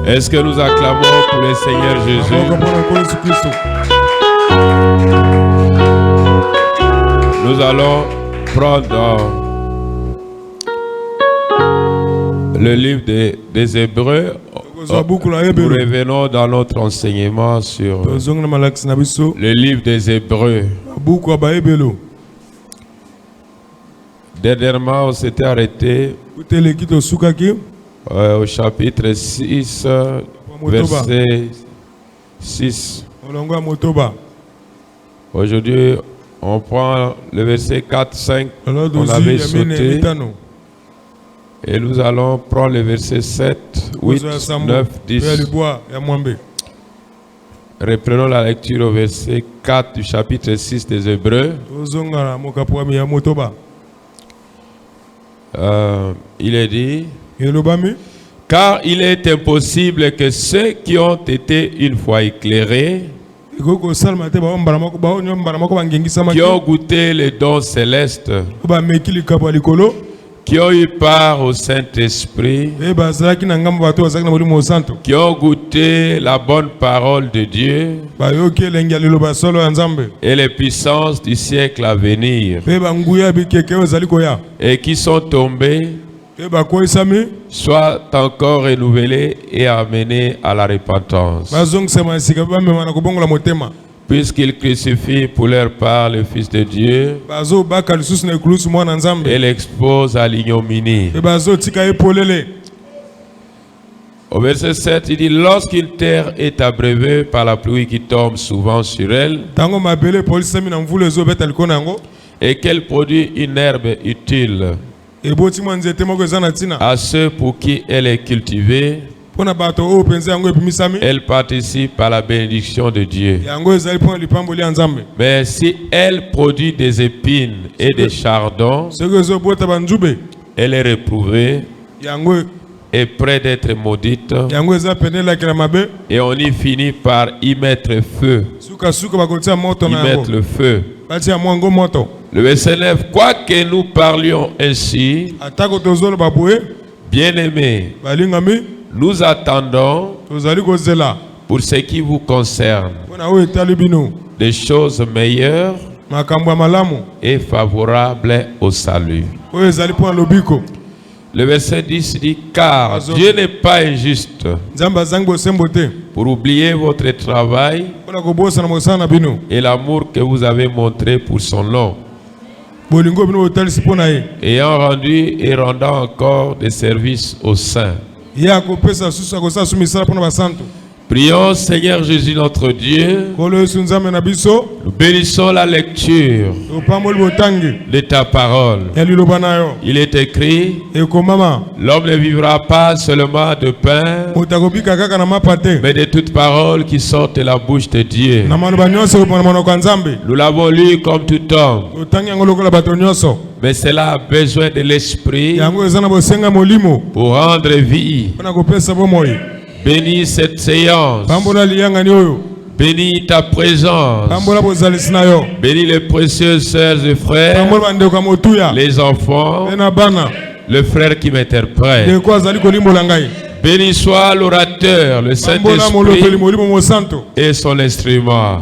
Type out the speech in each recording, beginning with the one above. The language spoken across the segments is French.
Est-ce que nous acclamons pour le Seigneur Jésus? Nous allons prendre le livre des Hébreux. Nous revenons dans notre enseignement sur le livre des Hébreux. Dernièrement, on s'était arrêté au chapitre 6, verset 6. Aujourd'hui, on prend le verset 4, 5, on avait sauté. Et nous allons prendre le verset 7, 8, 9, 10. Reprenons la lecture au verset 4 du chapitre 6 des Hébreux. Il est dit: car il est impossible que ceux qui ont été une fois éclairés, qui ont goûté les dons célestes, qui ont eu part au Saint-Esprit, qui ont goûté la bonne parole de Dieu et les puissances du siècle à venir, et qui sont tombés, soient encore renouvelés et amenés à la repentance, puisqu'ils crucifient pour leur part le Fils de Dieu et l'exposent à l'ignominie. Au verset 7, il dit: lorsqu'une terre est abreuvée par la pluie qui tombe souvent sur elle, et qu'elle produit une herbe utile à ceux pour qui elle est cultivée, elle participe à la bénédiction de Dieu. Mais si elle produit des épines et des chardons, elle est réprouvée et près d'être maudite, et on y finit par y mettre feu. Y mettre le feu. Le verset 9: quoique nous parlions ainsi, bien-aimés, nous attendons pour ce qui vous concerne des choses meilleures et favorables au salut. Le verset 10 dit: car Dieu n'est pas injuste pour oublier votre travail et l'amour que vous avez montré pour son nom, ayant rendu et rendant encore des services aux saints. Prions, Seigneur Jésus notre Dieu, nous bénissons la lecture de ta parole. Il est écrit: l'homme ne vivra pas seulement de pain, mais de toute parole qui sort de la bouche de Dieu. Nous l'avons lu comme tout homme, mais cela a besoin de l'esprit pour rendre vie. Bénis cette séance. Bénis ta présence. Bénis les précieux sœurs et frères, les enfants, le frère qui m'interprète. Béni soit l'orateur, le Saint-Esprit et son instrument.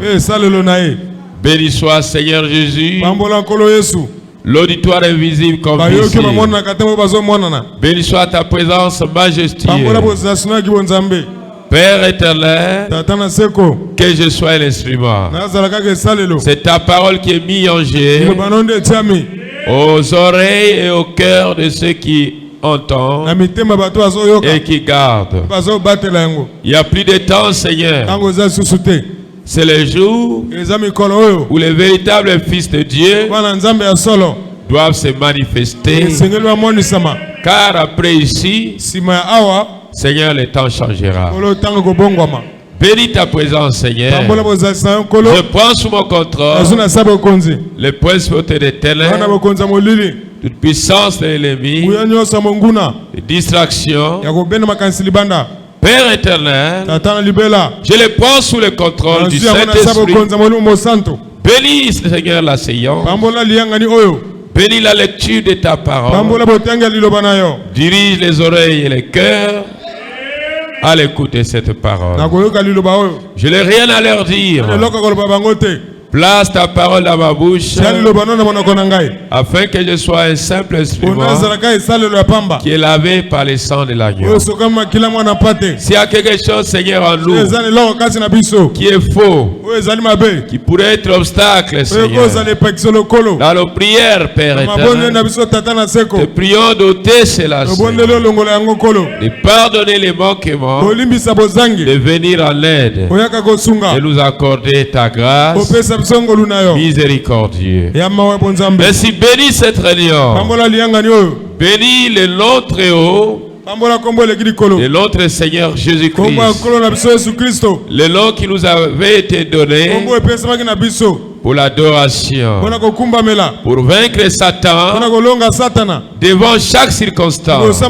Béni soit Seigneur Jésus, l'auditoire est visible comme visible. Béni soit ta présence majestueuse. Père éternel, que je sois l'instrument. C'est ta parole qui est mise en jeu aux oreilles et au cœur de ceux qui entendent et qui gardent. Il n'y a plus de temps, Seigneur. C'est le jour où les véritables fils de Dieu doivent se manifester. Car après ici, Seigneur, le temps changera. Bénis ta présence, Seigneur. Je prends sous mon contrôle les principautés des ténèbres, toute puissance de l'ennemi, les distractions. Père éternel, je les prends sous le contrôle du Saint-Esprit. Bénis, Seigneur, la séance. Bénis la lecture de ta parole. Dirige les oreilles et les cœurs à l'écoute de cette parole. Je n'ai rien à leur dire. Place ta parole dans ma bouche afin que je sois un simple instrument qui est lavé par le sang de l'agneau. S'il y a quelque chose, Seigneur, en nous qui est faux, qui pourrait être obstacle, Seigneur, dans nos prières, Père éternel, te prions d'ôter cela, Seigneur, de pardonner les manquements, de venir en aide, de nous accorder ta grâce miséricordieux. Merci, bénis cette réunion. Bénis le nom très haut de notre Seigneur Jésus-Christ. Le nom qui nous avait été donné pour l'adoration, pour vaincre Satan devant chaque circonstance.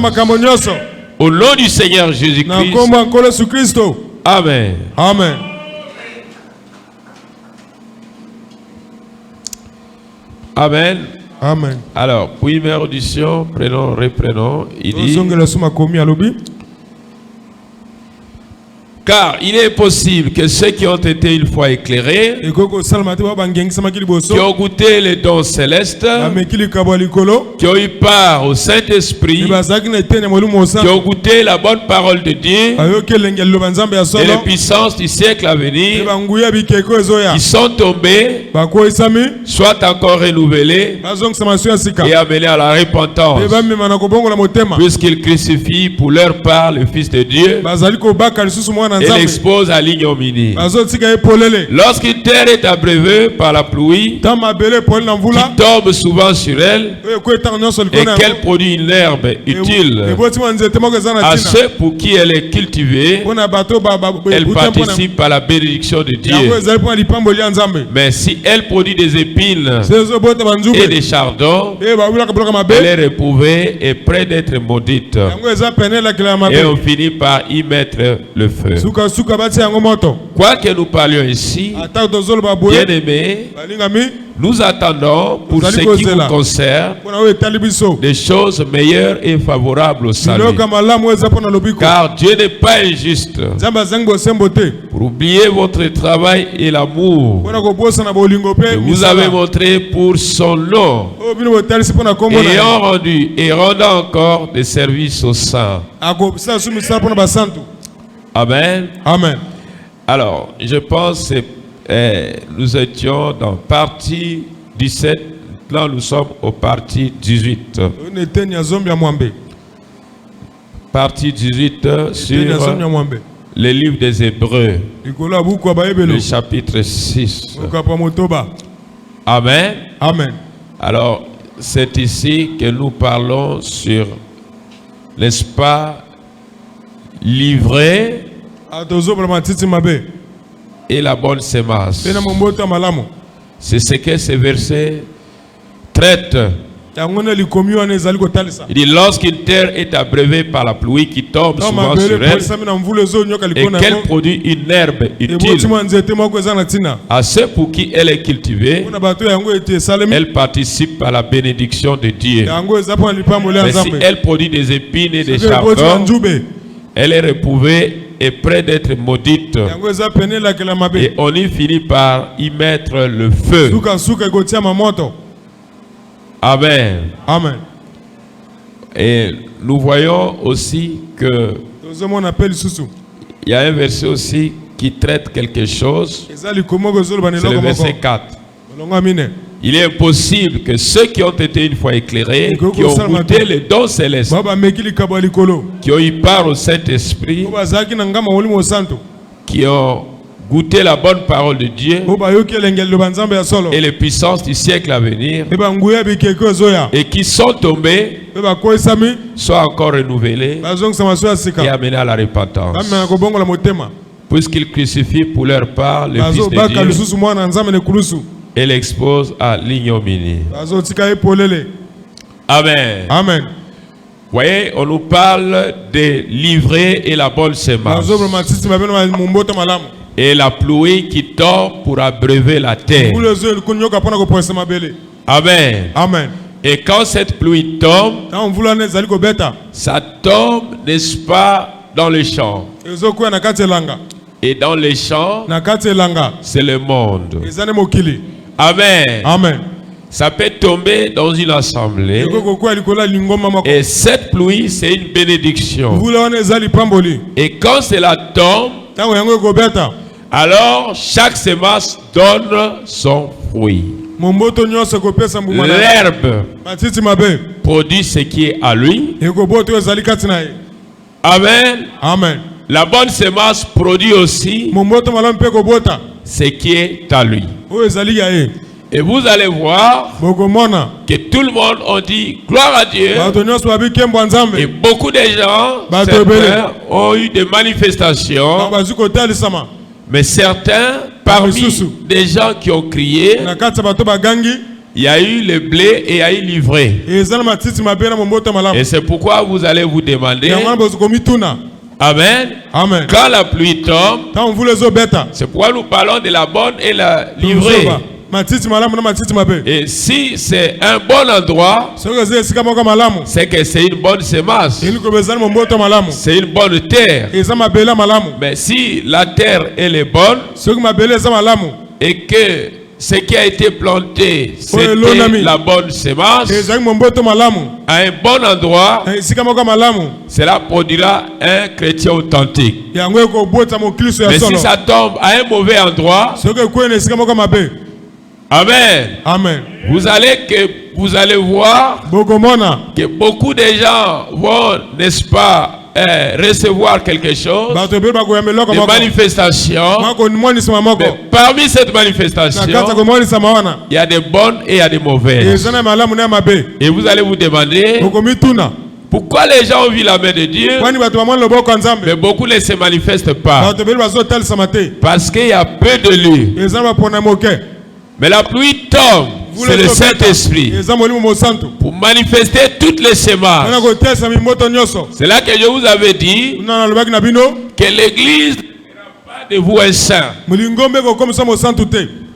Au nom du Seigneur Jésus-Christ. Amen. Amen. Amen. Amen. Alors, première audition, reprenons. Il dit, car il est possible que ceux qui ont été une fois éclairés, qui ont goûté les dons célestes, qui ont eu part au Saint-Esprit, qui ont goûté la bonne parole de Dieu et les puissances du siècle à venir, qui sont tombés, soient encore renouvelés et amenés à la repentance, puisqu'ils crucifient pour leur part le Fils de Dieu et l'expose à l'ignominie. Lorsqu'une terre est abreuvée par la pluie, qui tombe souvent sur elle, et qu'elle produit une herbe utile à ceux pour qui elle est cultivée, elle participe à la bénédiction de Dieu. Mais si elle produit des épines et des chardons, elle est réprouvée et près d'être maudite. Et on finit par y mettre le feu. Quoi que nous parlions ici, bien-aimés, nous attendons pour ce qui nous concerne des choses meilleures et favorables au salut. Car Dieu n'est pas injuste pour oublier votre travail et l'amour que vous avez montré pour son nom, ayant rendu et rendant encore des services aux saints. Amen. Amen. Alors, je pense que nous étions dans partie 17, là nous sommes au partie 18. Partie 18 sur le livre des Hébreux, le chapitre 6. Amen. Amen. Alors, c'est ici que nous parlons sur, n'est-ce pas, livrer et la bonne semence. C'est ce que ce verset traite. Il dit, lorsqu'une terre est abreuvée par la pluie qui tombe souvent sur elle et qu'elle produit une herbe utile à ceux pour qui elle est cultivée, elle participe à la bénédiction de Dieu. Mais si elle produit des épines et des chardons, elle est réprouvée et près d'être maudite. Et on y finit par y mettre le feu. Amen. Amen. Et nous voyons aussi que il y a un verset aussi qui traite quelque chose. C'est le verset 4. Il est impossible que ceux qui ont été une fois éclairés, qui ont goûté les dons célestes, qui ont eu part au Saint-Esprit, qui ont goûté la bonne parole de Dieu et les puissances du siècle à venir, et qui sont tombés, soient encore renouvelés et amenés à la repentance, puisqu'ils crucifient pour leur part le Fils de Dieu et l'expose à l'ignominie. Amen. Amen. Voyez, on nous parle de livrer et la bonne semence. Et la pluie qui tombe pour abreuver la terre. Amen. Amen. Et quand cette pluie tombe, ça tombe, n'est-ce pas, dans les champs. Et dans les champs, c'est le monde. Amen. Amen. Ça peut tomber dans une assemblée. Et cette pluie, c'est une bénédiction. Et quand cela tombe, alors chaque semence donne son fruit. L'herbe produit ce qui est à lui. Amen. Amen. La bonne semence produit aussi ce qui est à lui. Et vous allez voir que tout le monde a dit gloire à Dieu. Et beaucoup de gens ont eu des manifestations. Mais certains, parmi des gens qui ont crié, il y a eu le blé et il y a eu l'ivraie. Et c'est pourquoi vous allez vous demander, Amen. Amen. Quand la pluie tombe, c'est pourquoi nous parlons de la bonne et la livrée. Et si c'est un bon endroit, c'est que c'est une bonne semence. C'est une bonne terre. Mais si la terre elle est bonne et que ce qui a été planté, c'était la bonne semence, à un bon endroit, cela produira un chrétien authentique. Mais si ça tombe à un mauvais endroit, Amen. Amen. Vous allez voir que beaucoup de gens vont, n'est-ce pas, recevoir quelque chose, des manifestations. Mais parmi cette manifestation, il y a des bonnes et il y a des mauvaises. Et vous allez vous demander pourquoi les gens ont vu la main de Dieu, mais beaucoup ne se manifestent pas. Parce qu'il y a peu de lieux. Mais la pluie tombe, c'est le Saint-Esprit pour manifester toutes les semences. C'est là que je vous avais dit que l'Église ne fera pas de vous un saint.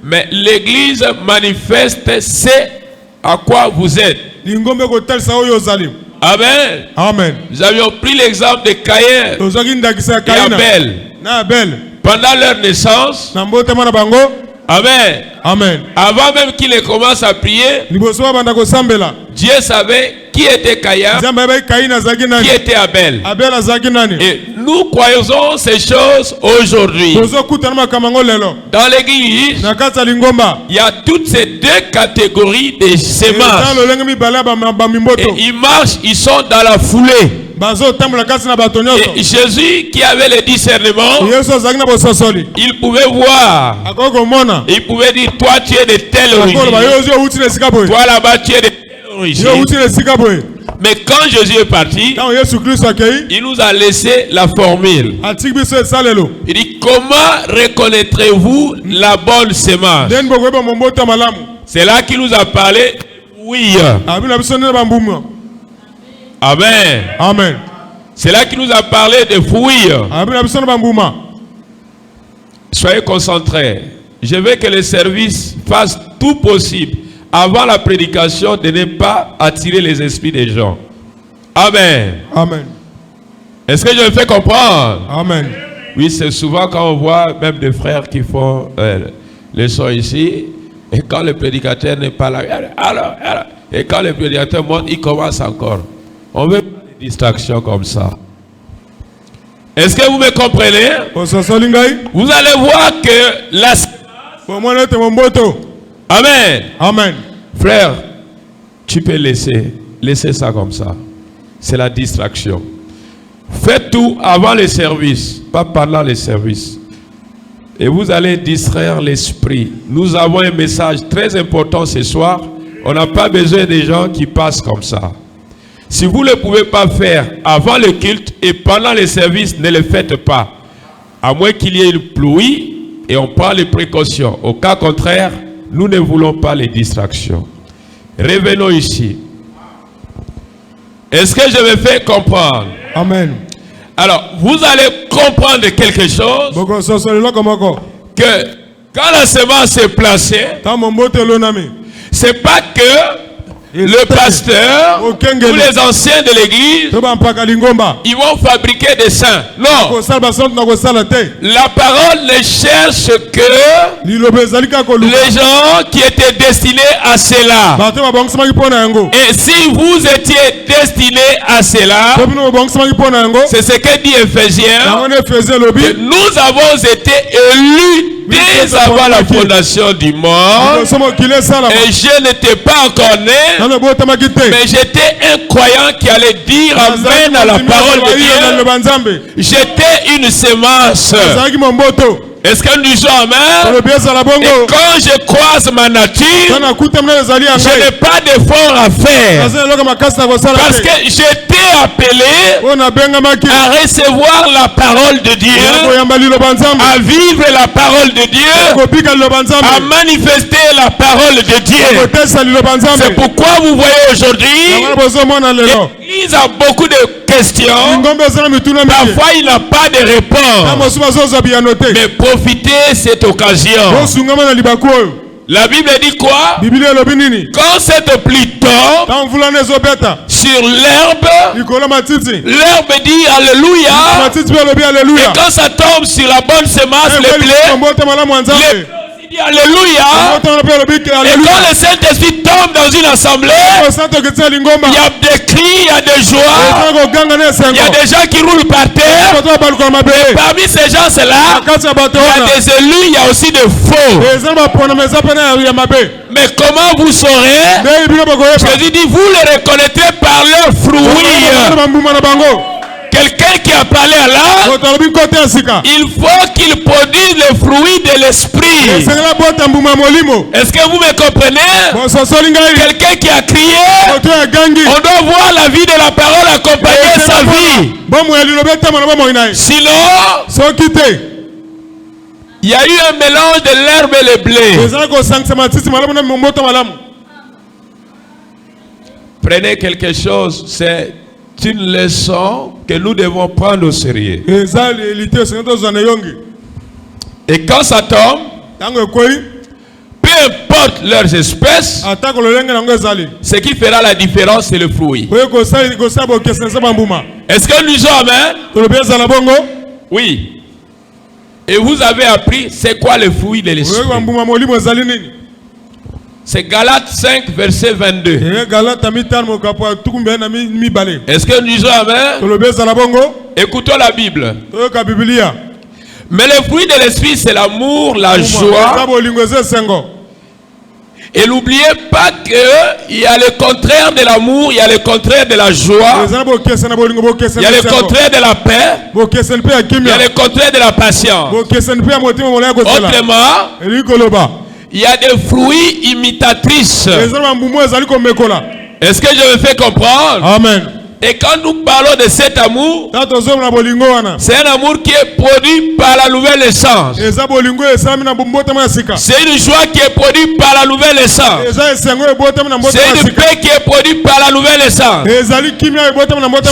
Mais l'Église manifeste ce à quoi vous êtes. Amen. Amen. Nous avions pris l'exemple de Caïn et Abel. Pendant leur naissance, Amen. Amen. Avant même qu'il ne commence à prier, Dieu savait qui était Caïn, qui était Abel. Et nous croyons ces choses aujourd'hui. Dans l'église, il y a toutes ces deux catégories de semences. Et ils marchent, ils sont dans la foulée. Et Jésus qui avait le discernement, il pouvait voir. Il pouvait dire, toi tu es de telle origine. Toi là-bas tu es de telle origine. Mais quand Jésus est parti, il nous a laissé la formule. Il dit, comment reconnaîtrez-vous la bonne semence? C'est là qu'il nous a parlé. Oui. Amen. Amen. C'est là qu'il nous a parlé de fruits. Soyez concentrés. Je veux que le service fasse tout possible avant la prédication de ne pas attirer les esprits des gens. Amen. Amen. Est-ce que je me fais comprendre? Amen. Oui, c'est souvent quand on voit même des frères qui font les sons ici, et quand le prédicateur n'est pas là, alors, et quand le prédicateur monte, il commence encore. On veut pas des distractions comme ça. Est-ce que vous me comprenez? Vous allez voir que la... Amen. Amen. Frère, tu peux laisser ça comme ça. C'est la distraction. Faites tout avant le service, pas pendant le service. Et vous allez distraire l'esprit. Nous avons un message très important ce soir. On n'a pas besoin des gens qui passent comme ça. Si vous ne le pouvez pas faire avant le culte et pendant le service, ne le faites pas. À moins qu'il y ait une pluie et on prend les précautions. Au cas contraire, nous ne voulons pas les distractions. Revenons ici. Est-ce que je me fais comprendre? Amen. Alors, vous allez comprendre quelque chose. Que quand la semence est placée, c'est pas que le pasteur ou les anciens de l'église, ils vont fabriquer des saints. Non. La parole ne cherche que les gens qui étaient destinés à cela. Et si vous étiez destinés à cela, c'est ce que dit Éphésiens, que nous avons été élus dès avant la fondation du monde, et je n'étais pas encore né, mais j'étais un croyant qui allait dire amen à la parole de Dieu. J'étais une sémence. Est-ce que nous disons amen? Et quand je croise ma nature, je n'ai pas d'effort à faire. Parce que j'étais appelé à recevoir la parole de Dieu, à vivre la parole de Dieu, à manifester la parole de Dieu. C'est pourquoi vous voyez aujourd'hui, l'Église a beaucoup de questions. Parfois il n'a pas de réponse. Mais profitez cette occasion. La Bible dit quoi? Quand cette pluie tombe sur l'herbe, l'herbe dit Alléluia. Et quand ça tombe sur la bonne semence, le blé, dit Alléluia. Et quand le Saint-Esprit tombe dans une assemblée, il y a des cris, il y a des joies, il y a des gens qui roulent par terre. Et parmi ces gens-là, il y a des élus, il y a aussi des faux. Mais comment vous saurez? Jésus dit, vous les reconnaîtrez par leurs fruits. Quelqu'un qui a parlé à l'âme, il faut qu'il produise les fruits de l'esprit. Est-ce que vous me comprenez? Quelqu'un qui a crié, on doit voir la vie de la parole accompagner sa vie. Sinon, il y a eu un mélange de l'herbe et le blé. Prenez quelque chose, c'est une leçon que nous devons prendre au sérieux. Et quand ça tombe, peu importe leurs espèces, ce qui fera la différence, c'est le fruit. Est-ce que nous sommes amen? Oui. Et vous avez appris c'est quoi le fruit de l'esprit. C'est Galates 5, verset 22. Est-ce que nous sommes amen? Écoutons la Bible. Mais le fruit de l'esprit, c'est l'amour, la joie. Et n'oubliez pas qu'il y a le contraire de l'amour, il y a le contraire de la joie, il y a le contraire de la paix, il y a le contraire de la patience. Autrement, il y a des fruits imitatrices. Est-ce que je me fais comprendre? Amen. Et quand nous parlons de cet amour, c'est un amour qui est produit par la nouvelle essence. C'est une joie qui est produite par la nouvelle essence. C'est une paix qui est produite par la nouvelle essence.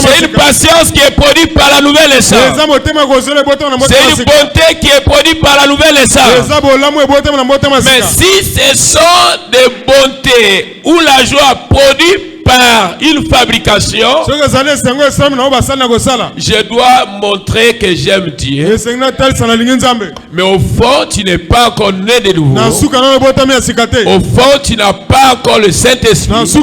C'est une patience qui est produite par la nouvelle essence. C'est une bonté qui est produite par la nouvelle essence. Mais si ce sont des bontés où la joie produit par une fabrication, je dois montrer que j'aime Dieu. Mais au fond, tu n'es pas encore né de nouveau. Au fond, tu n'as pas encore le Saint-Esprit. Tu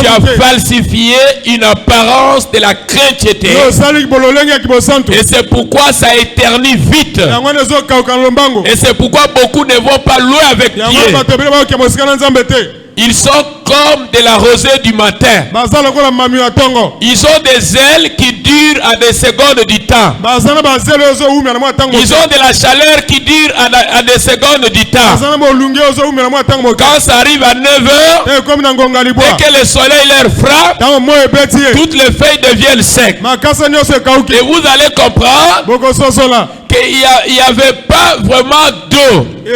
as falsifié une apparence de la chrétienté. Et c'est pourquoi ça éternue vite. Et c'est pourquoi beaucoup ne vont pas loin avec Dieu. Ils sont comme de la rosée du matin. Ils ont des ailes qui durent à des secondes du temps. Ils ont de la chaleur qui dure à des secondes du temps. Quand ça arrive à 9h, et que le soleil leur frappe, toutes les feuilles deviennent secs. Et vous allez comprendre qu'il n'y avait pas vraiment d'eau. Il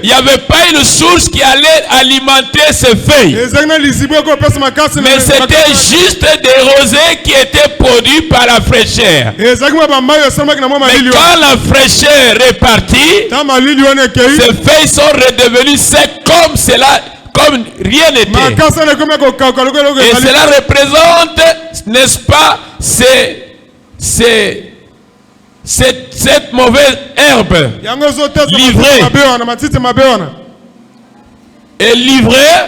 n'y avait pas une source qui allait alimenter ces feuilles. Mais c'était juste des rosées qui étaient produits par la fraîcheur. Mais quand la fraîcheur est partie, ces feuilles sont redevenues secs comme rien n'était. Et cela représente, n'est-ce pas, cette mauvaise herbe livrée. Et livrée,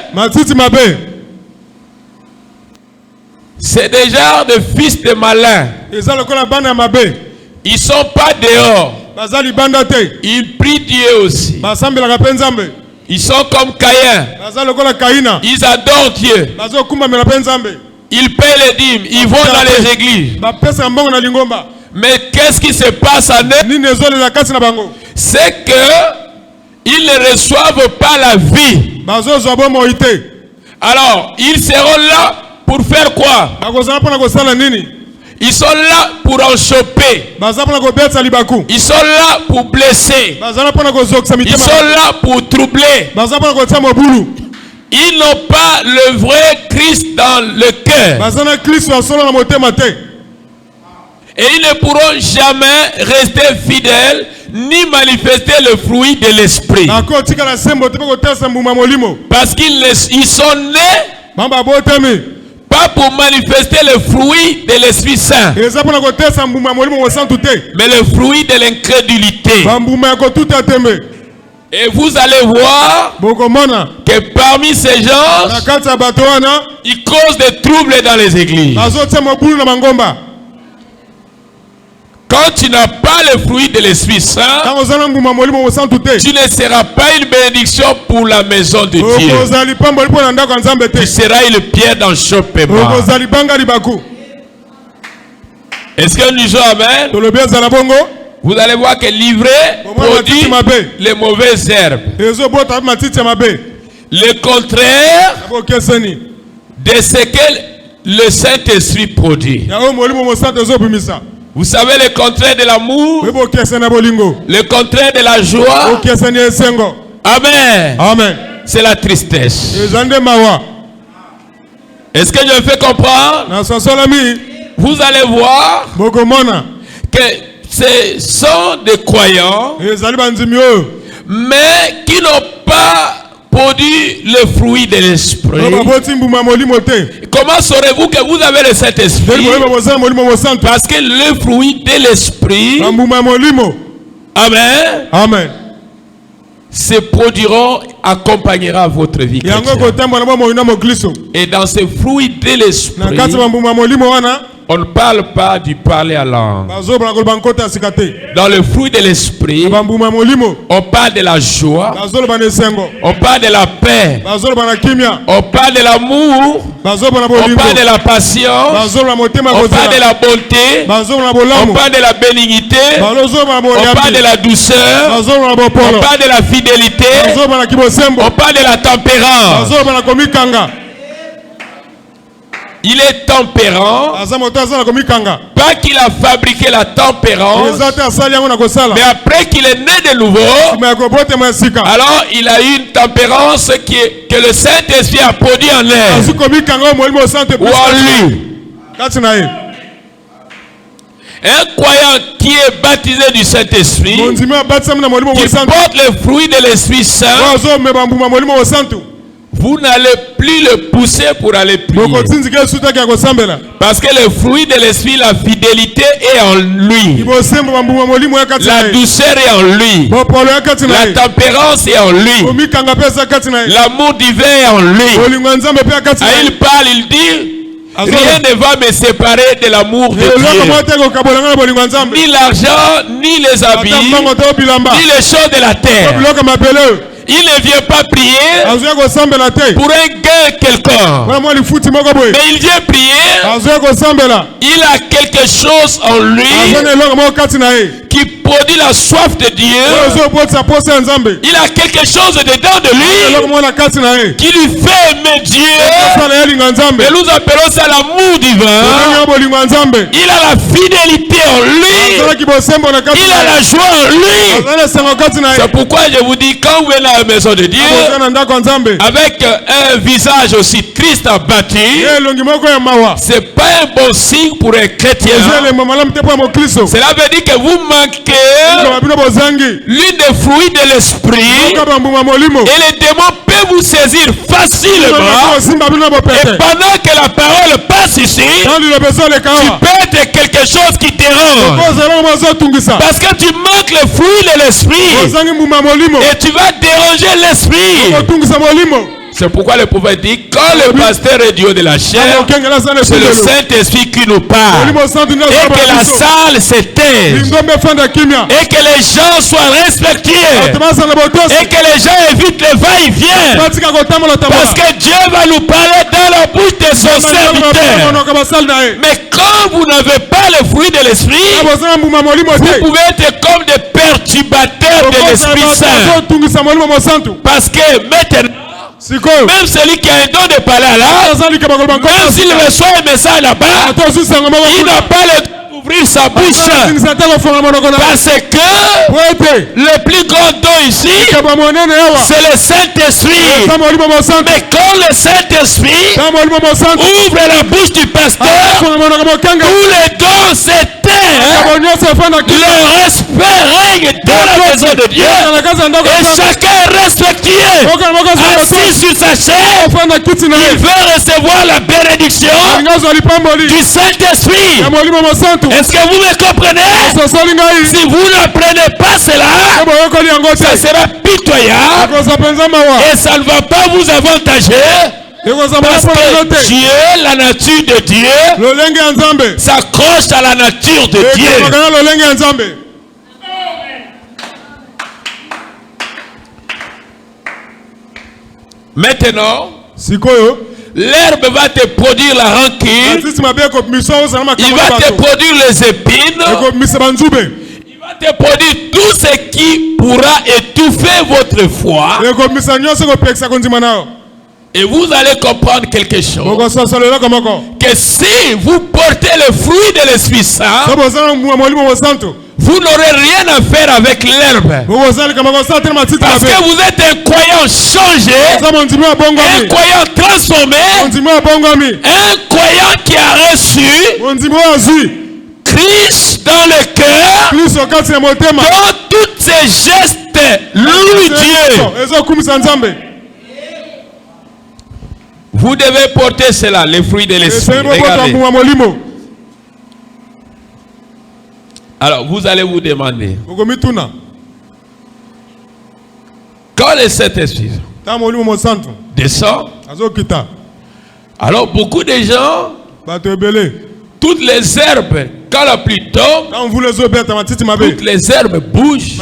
c'est déjà des fils de malins. Ils ne sont pas dehors. Ils prient Dieu aussi. Ils sont comme Caïn. Ils adorent Dieu. Ils paient les dîmes. Ils vont dans les églises. Mais qu'est-ce qui se passe en eux? C'est qu'ils ne reçoivent pas la vie. Alors, ils seront là pour faire quoi? Ils sont là pour en choper. Ils sont là pour blesser. Ils sont là pour troubler. Ils n'ont pas le vrai Christ dans le cœur. Et ils ne pourront jamais rester fidèles ni manifester le fruit de l'esprit. Parce qu'ils sont nés pas pour manifester le fruit de l'Esprit Saint, mais le fruit de l'incrédulité. Et vous allez voir que parmi ces gens, ils causent des troubles dans les églises. Quand tu n'as pas le fruit de l'Esprit Saint, tu ne seras pas une bénédiction pour la maison de Dieu. Tu seras une pierre d'achoppement. Est-ce que nous disons Amen? Vous allez voir que l'ivraie produit les mauvaises herbes. Le contraire de ce que le Saint-Esprit produit. Vous savez le contraire de l'amour, le contraire de la joie. Amen. Amen. C'est la tristesse. Est-ce que je me fais comprendre? Vous allez voir que ce sont des croyants, mais qui n'ont pas produit le fruit de l'esprit. Comment saurez-vous que vous avez le Saint-Esprit? Parce que le fruit de l'esprit, amen, amen, se produiront, accompagnera votre vie chrétienne. Et dans ce fruit de l'esprit, on ne parle pas du parler à langue. Dans le fruit de l'esprit, on parle de la joie, on parle de la paix, on parle de l'amour, on parle de la passion, on parle de la bonté, on parle de la bénignité, on parle de la douceur, on parle de la fidélité, on parle de la tempérance. Il est tempérant, pas qu'il a fabriqué la tempérance, mais après qu'il est né de nouveau, alors il a eu une tempérance que le Saint-Esprit a produit en elle, ou en lui. Un croyant qui est baptisé du Saint-Esprit, qui porte le fruit de l'Esprit Saint, vous n'allez plus le pousser pour aller prier. Parce que le fruit de l'esprit, la fidélité est en lui. La douceur est en lui. La tempérance est en lui. L'amour divin est en lui. Il parle, il dit, rien ne va me séparer de l'amour de Dieu. Ni l'argent, ni les habits, ni les choses de la terre. Il ne vient pas prier pour un gain quelconque. Mais il vient prier. Il a quelque chose en lui qui produit la soif de Dieu. Il a quelque chose dedans de lui qui lui fait aimer Dieu Mais nous appelons ça l'amour divin. Il a la fidélité en lui. Il a la joie en lui. C'est pourquoi je vous dis, quand vous venez à la maison de Dieu, avec un visage aussi triste abattu, c'est pas un bon signe pour un chrétien. Cela veut dire que vous manquez l'une des fruits de l'esprit. Et les démons peuvent vous saisir facilement. Et pendant que la parole passe ici, tu peux être quelque chose qui te dérange. Parce que tu manques le fruit de l'esprit. Et tu vas déranger l'esprit. C'est pourquoi le prophète dit, quand le pasteur est Dieu de la chair, c'est le Saint-Esprit qui nous parle. Et que la salle s'éteigne. Et que les gens soient respectueux. Et que les gens évitent le va-et-vient. Parce que Dieu va nous parler dans la bouche de son serviteur. Mais quand vous n'avez pas le fruit de l'esprit, vous pouvez être comme des perturbateurs de l'Esprit Saint. Parce que maintenant, même celui qui a un don de parler là, même s'il reçoit un message là-bas, il n'a pas le droit d'ouvrir sa bouche. Parce que le plus grand don ici, c'est le Saint-Esprit. Mais quand le Saint-Esprit ouvre la bouche du pasteur, tous les dons s'éteignent. Le respect règne dans la maison de Dieu. Et chacun est respectueux. Assis sur sa chaise, il veut recevoir la bénédiction du Saint-Esprit. Est-ce que vous me comprenez? Si vous n'apprenez pas cela, ça sera pitoyable et ça ne va pas vous avantager. Parce que Dieu, la nature de Dieu, s'accroche à la nature de Dieu. Maintenant, l'herbe va te produire la rancune. Il va te produire les épines. Il va te produire tout ce qui pourra étouffer votre foi. Et vous allez comprendre quelque chose. Que si vous portez le fruit de l'Esprit Saint, vous n'aurez rien à faire avec l'herbe. Parce que vous êtes un croyant changé, un croyant transformé, un croyant qui a reçu Christ dans le cœur, dans tous ses gestes, loue Dieu. Vous devez porter cela, les fruits de l'esprit. Regardez. Alors, vous allez vous demander, quand le Saint-Esprit descend, alors beaucoup de gens, toutes les herbes, quand la pluie tombe, toutes les herbes bougent.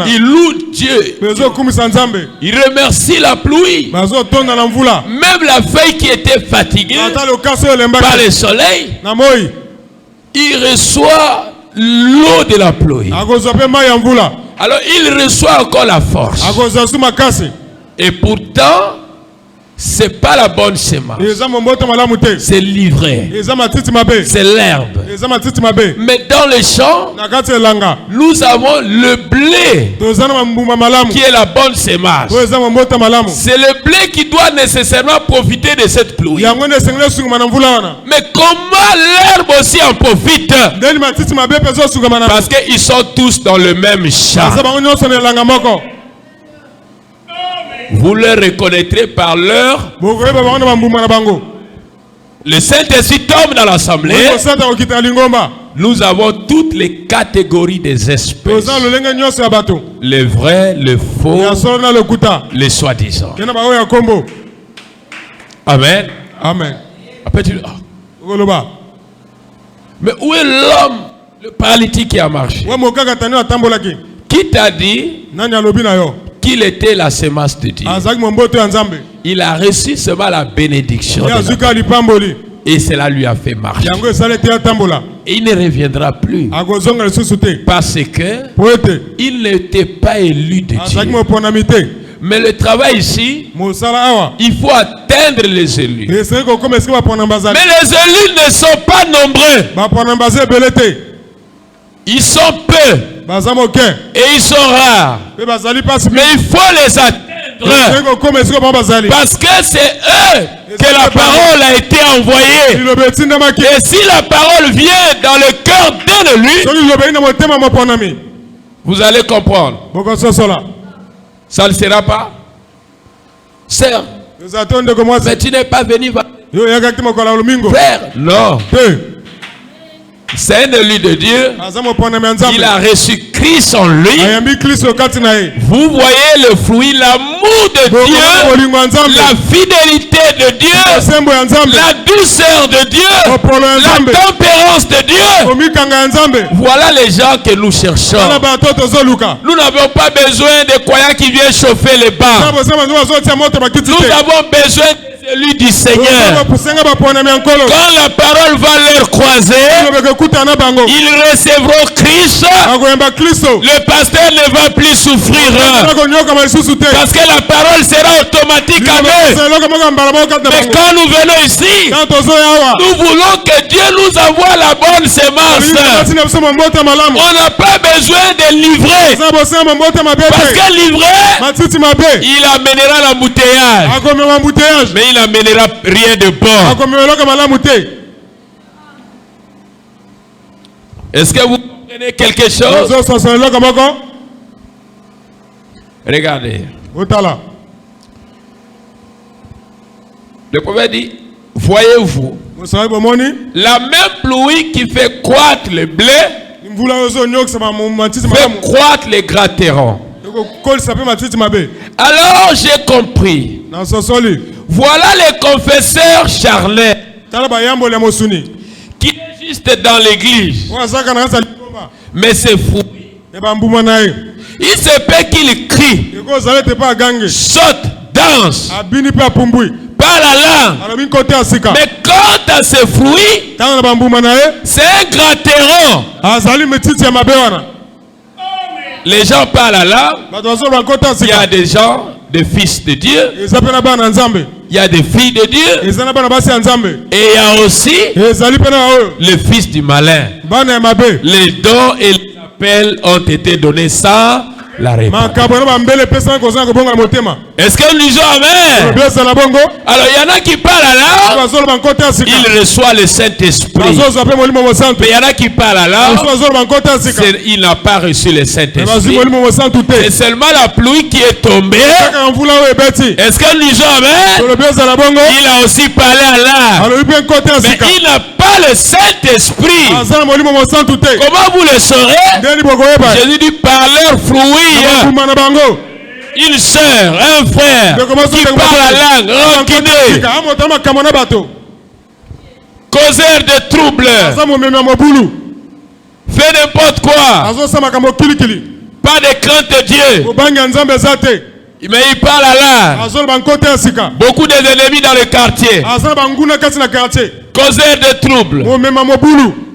Ils louent Dieu. Ils remercient la pluie. Même la feuille qui était fatiguée par le soleil, il reçoit l'eau de la pluie. Alors il reçoit encore la force. Et pourtant, c'est pas la bonne semence. C'est l'ivraie. C'est l'herbe. Mais dans les champs, nous avons le blé qui est la bonne semence. C'est le blé qui doit nécessairement profiter de cette pluie. Mais comment l'herbe aussi en profite? Parce qu'ils sont tous dans le même champ. Vous le reconnaîtrez par leur. Le Saint-Esprit tombe dans l'assemblée. Nous avons toutes les catégories des espèces. Les vrais, les faux, les soi-disant. Amen. Amen. Après tu dis, mais où est l'homme, le paralytique qui a marché? Qui t'a dit qu'il était la semence de Dieu? Il a reçu seulement la bénédiction de et cela lui a fait marcher. Et il ne reviendra plus. Parce que il n'était pas élu de Dieu. Mais le travail ici, il faut atteindre les élus. Mais les élus ne sont pas nombreux. Ils sont peu. Et ils sont rares. Mais il faut les atteindre. Parce que c'est eux que la parole a été envoyée. Et si la parole vient dans le cœur d'un de lui, vous allez comprendre. Ça ne sera pas. Sœur, mais tu n'es pas venu. Frère, non. C'est un élu de Dieu. Il a reçu Christ en lui. Vous voyez le fruit, l'amour de Dieu, la fidélité de Dieu, la douceur de Dieu, la tempérance de Dieu. Voilà les gens que nous cherchons. Nous n'avons pas besoin de croyants qui viennent chauffer les bancs. Nous avons besoin lui du Seigneur. Quand la parole va leur croiser, ils recevront Christ. Le pasteur ne va plus souffrir parce que la parole sera automatique à eux. Mais quand nous venons ici, nous voulons que Dieu nous envoie la bonne semence. On n'a pas besoin de livrer, parce que livrer, il amènera l'embouteillage, mais il n'amènera rien de bon. Est-ce que vous comprenez quelque chose? Regardez. Le prophète dit, voyez-vous, la même pluie qui fait croître le blé fait croître les gratterons. Alors j'ai compris. Voilà les confesseurs charnels qui est juste dans l'église. Mais c'est fou. Il se peut qu'il crie, saute, danse, parle la langue. Mais quant à ce fruit, c'est un gratteron. Les gens parlent la langue. Il y a des gens, des fils de Dieu. Il y a des filles de Dieu. Et il y a aussi le fils du malin. Les dons et les appels ont été donnés sans la réponse. Est-ce que nous disons amen? Alors il y en a qui parlent là, il reçoit le Saint-Esprit. Mais il y en a qui parlent là, il n'a pas reçu le Saint-Esprit. C'est seulement la pluie qui est tombée. Est-ce que nous disons amen? Il a aussi parlé à l'art, mais il n'a pas le Saint-Esprit. Comment vous le saurez? Jésus dit par leurs fruits. Une sœur, un frère qui parle la langue, rancunier, causeur de troubles, fait n'importe quoi, pas de crainte de Dieu. Mais il parle à l'art. Beaucoup d'ennemis dans le quartier. Causeur de troubles.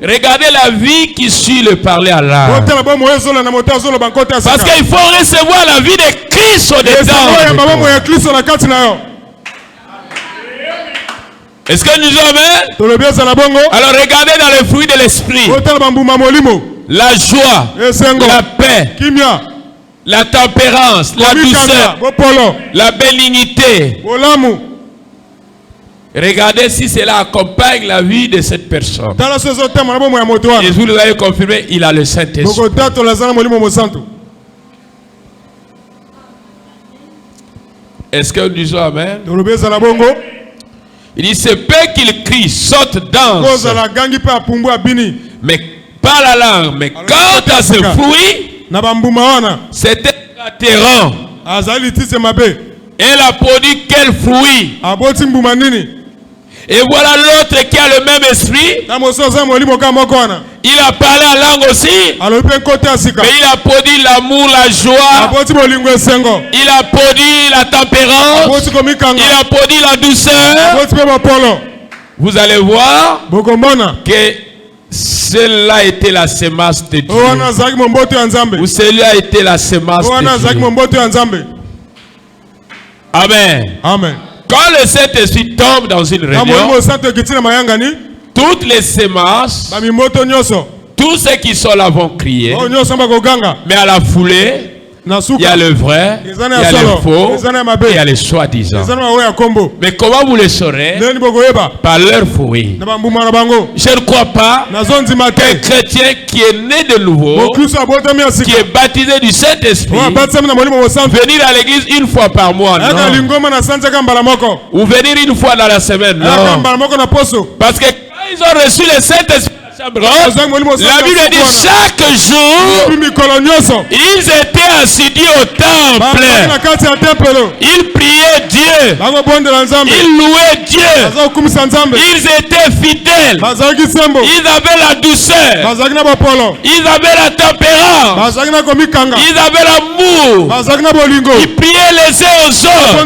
Regardez la vie qui suit le parler à l'art. Parce qu'il faut recevoir la vie de Christ au-dedans. Est-ce que nous sommes? Alors regardez dans les fruits de l'esprit. La joie, la paix, la tempérance, la douceur, la bénignité. Regardez si cela accompagne la vie de cette personne. Et vous l'avez confirmé, il a le Saint-Esprit. Est-ce que nous disons amen? Il dit, c'est peu qu'il crie, saute, danse, mais pas la langue. Mais quant à ce fruit, c'était gratteron. Elle a produit quel fruit? Et voilà l'autre qui a le même esprit. Il a parlé la langue aussi. Mais il a produit l'amour, la joie. Il a produit la tempérance. Il a produit la douceur. Vous allez voir que cela a été la semence de Dieu. Ou cela a été la semence de Dieu. Amen. Amen. Quand le Saint-Esprit tombe dans une réunion, toutes les semences, tous ceux qui sont là vont crier. Mais à la foulée, il y a le vrai, il y a le faux, et il y a les soi-disant. Mais comment vous les saurez? Par leurs fruits. Je ne crois pas qu'un chrétien qui est né de nouveau, qui est baptisé du Saint-Esprit, venir à l'église une fois par mois, non. Ou venir une fois dans la semaine, non. Parce que quand ils ont reçu le Saint-Esprit, la Bible dit chaque jour ils étaient assidus au temple, ils priaient Dieu, ils louaient Dieu, ils étaient fidèles, ils avaient la douceur, ils avaient la tempérance, ils avaient l'amour, ils priaient les uns aux autres.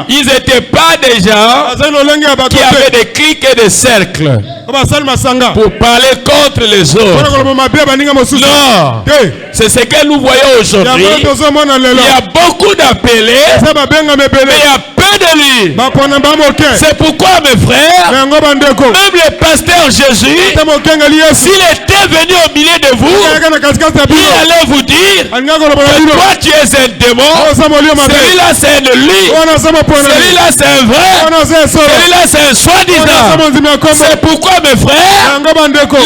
Ils n'étaient pas des gens qui avaient des clics et des cercles pour parler contre les autres. Non, c'est ce que nous voyons aujourd'hui. Il y a beaucoup d'appelés, mais il y a peu de lui. C'est pourquoi, mes frères, même le pasteur Jésus, s'il était venu au milieu de vous, il allait vous dire que toi tu es un démon, celui-là c'est un lui, celui-là c'est un vrai, celui-là c'est un soi-disant. C'est pourquoi, mes frères,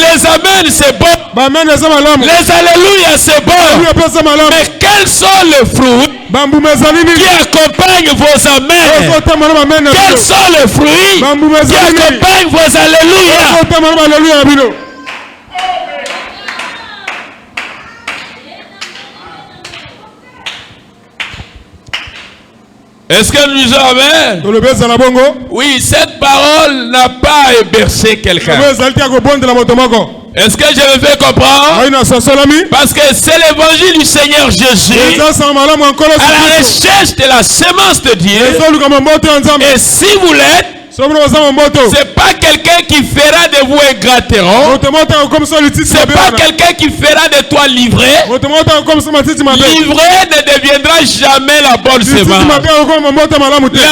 les amens c'est bon, les alléluia c'est bon, mais quels sont les fruits qui accompagnent vos amens? Quels sont les fruits qui accompagnent vos alléluia? Est-ce que nous disons amen? Oui, cette parole n'a pas bercé quelqu'un. Est-ce que je me fais comprendre? Parce que c'est l'évangile du Seigneur Jésus à la recherche de la semence de Dieu. Et si vous l'êtes, c'est pas quelqu'un qui fera de vous un gratteron. C'est pas quelqu'un qui fera de toi livré. Livré ne deviendra jamais la bonne semence. La